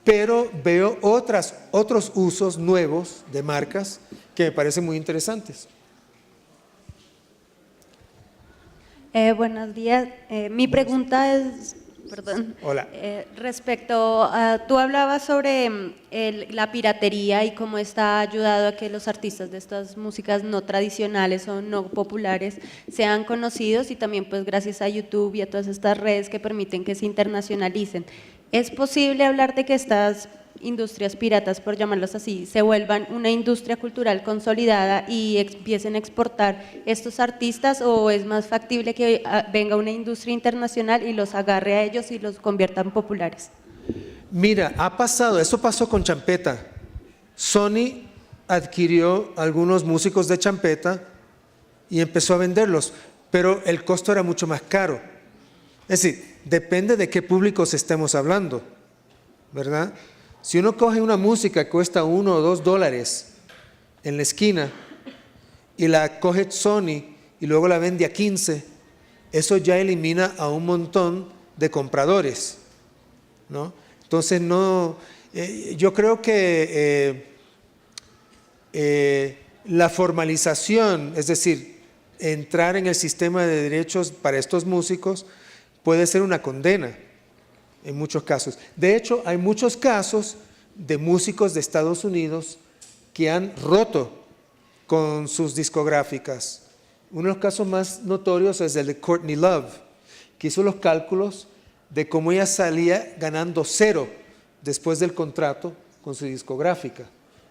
Pero veo otros usos nuevos de marcas que me parecen muy interesantes. Buenos días. Mi pregunta es, perdón, Hola. Respecto a, tú hablabas sobre la piratería y cómo está ayudado a que los artistas de estas músicas no tradicionales o no populares sean conocidos y también pues gracias a YouTube y a todas estas redes que permiten que se internacionalicen. ¿Es posible hablar de que estas industrias piratas, por llamarlas así, se vuelvan una industria cultural consolidada y empiecen a exportar estos artistas, o es más factible que venga una industria internacional y los agarre a ellos y los convierta en populares? Mira, eso pasó con champeta. Sony adquirió algunos músicos de champeta y empezó a venderlos, pero el costo era mucho más caro. Es decir, depende de qué públicos estemos hablando, ¿verdad? Si uno coge una música que cuesta $1 o $2 en la esquina y la coge Sony y luego la vende a 15, eso ya elimina a un montón de compradores, ¿no? Entonces, yo creo que la formalización, es decir, entrar en el sistema de derechos para estos músicos puede ser una condena en muchos casos. De hecho, hay muchos casos de músicos de Estados Unidos que han roto con sus discográficas. Uno de los casos más notorios es el de Courtney Love, que hizo los cálculos de cómo ella salía ganando 0 después del contrato con su discográfica,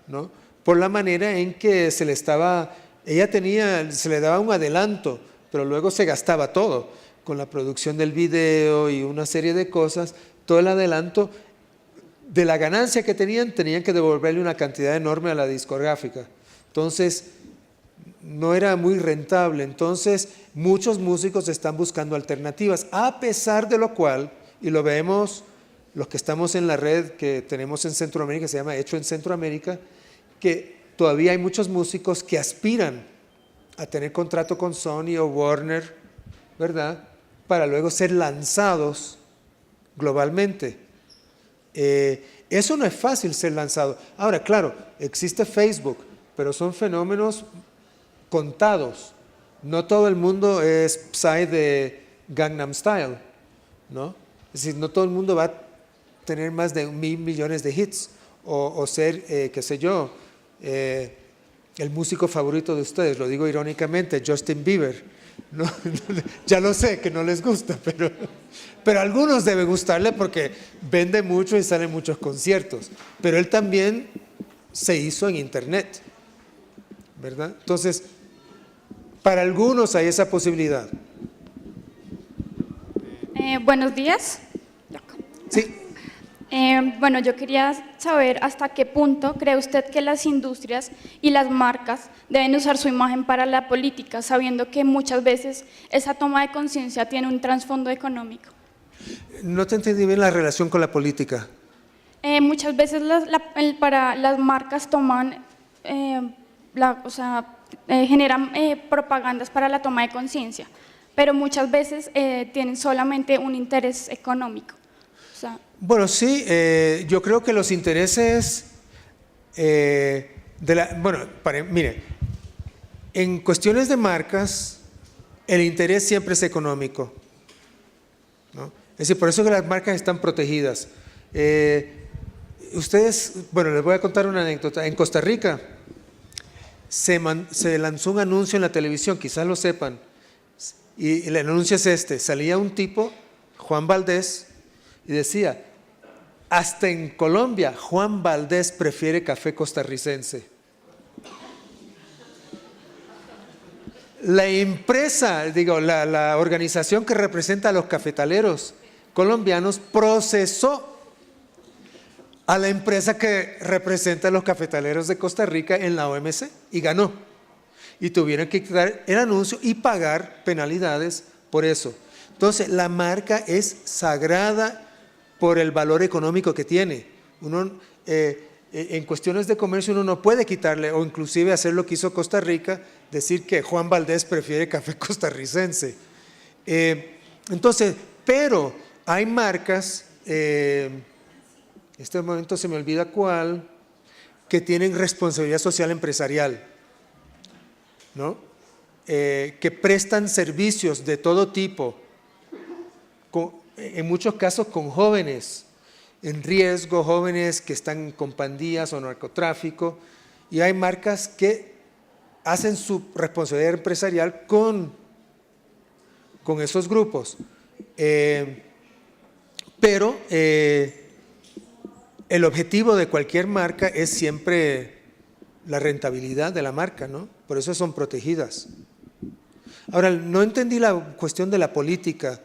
¿no? Por la manera en que se le daba un adelanto, pero luego se gastaba todo, con la producción del video y una serie de cosas, todo el adelanto de la ganancia que tenían que devolverle una cantidad enorme a la discográfica. Entonces, no era muy rentable. Entonces, muchos músicos están buscando alternativas, a pesar de lo cual, y lo vemos los que estamos en la red que tenemos en Centroamérica, se llama Hecho en Centroamérica, que todavía hay muchos músicos que aspiran a tener contrato con Sony o Warner, ¿verdad?, para luego ser lanzados globalmente. Eso no es fácil, ser lanzado. Ahora, claro, existe Facebook, pero son fenómenos contados. No todo el mundo es Psy de Gangnam Style, ¿no? Es decir, no todo el mundo va a tener más de 1.000 millones de hits o ser, qué sé yo, el músico favorito de ustedes, lo digo irónicamente, Justin Bieber. No, ya lo sé que no les gusta, pero a algunos debe gustarle porque vende mucho y sale en muchos conciertos. Pero él también se hizo en internet, ¿verdad? Entonces, para algunos hay esa posibilidad. Buenos días. Sí. Bueno, yo quería saber hasta qué punto cree usted que las industrias y las marcas deben usar su imagen para la política, sabiendo que muchas veces esa toma de conciencia tiene un trasfondo económico. No te entendí bien la relación con la política. Muchas veces para las marcas toman, generan propagandas para la toma de conciencia, pero muchas veces tienen solamente un interés económico. O sea, bueno, sí, yo creo que los intereses mire, en cuestiones de marcas, el interés siempre es económico, ¿no? Es decir, por eso que las marcas están protegidas. Ustedes, bueno, les voy a contar una anécdota. En Costa Rica se lanzó un anuncio en la televisión, quizás lo sepan, y el anuncio es este: salía un tipo, Juan Valdés, y decía: hasta en Colombia, Juan Valdés prefiere café costarricense. La empresa, la organización que representa a los cafetaleros colombianos procesó a la empresa que representa a los cafetaleros de Costa Rica en la OMC y ganó. Y tuvieron que quitar el anuncio y pagar penalidades por eso. Entonces, la marca es sagrada por el valor económico que tiene. En cuestiones de comercio uno no puede quitarle, o inclusive hacer lo que hizo Costa Rica, decir que Juan Valdés prefiere café costarricense. Entonces, pero hay marcas, en este momento se me olvida cuál, que tienen responsabilidad social empresarial, ¿no? Que prestan servicios de todo tipo, en muchos casos con jóvenes en riesgo, jóvenes que están con pandillas o narcotráfico, y hay marcas que hacen su responsabilidad empresarial con esos grupos. Pero el objetivo de cualquier marca es siempre la rentabilidad de la marca, ¿no? Por eso son protegidas. Ahora, no entendí la cuestión de la política,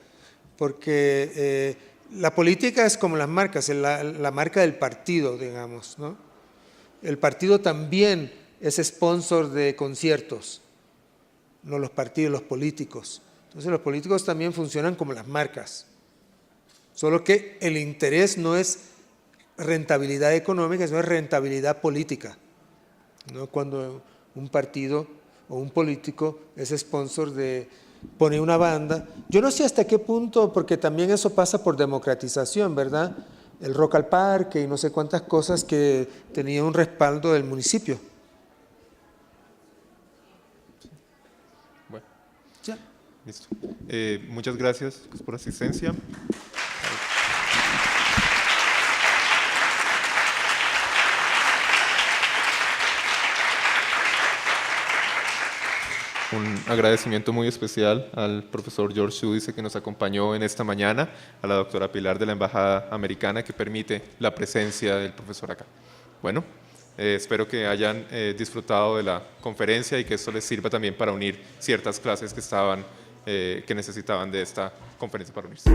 porque la política es como las marcas, la marca del partido, digamos, ¿no? El partido también es sponsor de conciertos, no los partidos, los políticos. Entonces los políticos también funcionan como las marcas, solo que el interés no es rentabilidad económica, sino es rentabilidad política, ¿no? Cuando un partido o un político es sponsor de pone una banda. Yo no sé hasta qué punto, porque también eso pasa por democratización, ¿verdad? El Rock al Parque y no sé cuántas cosas que tenía un respaldo del municipio. Bueno, Ya. listo. Muchas gracias por la asistencia. Un agradecimiento muy especial al profesor George Giudice que nos acompañó en esta mañana, a la doctora Pilar de la Embajada Americana que permite la presencia del profesor acá. Bueno, espero que hayan disfrutado de la conferencia y que esto les sirva también para unir ciertas clases que necesitaban de esta conferencia para unirse.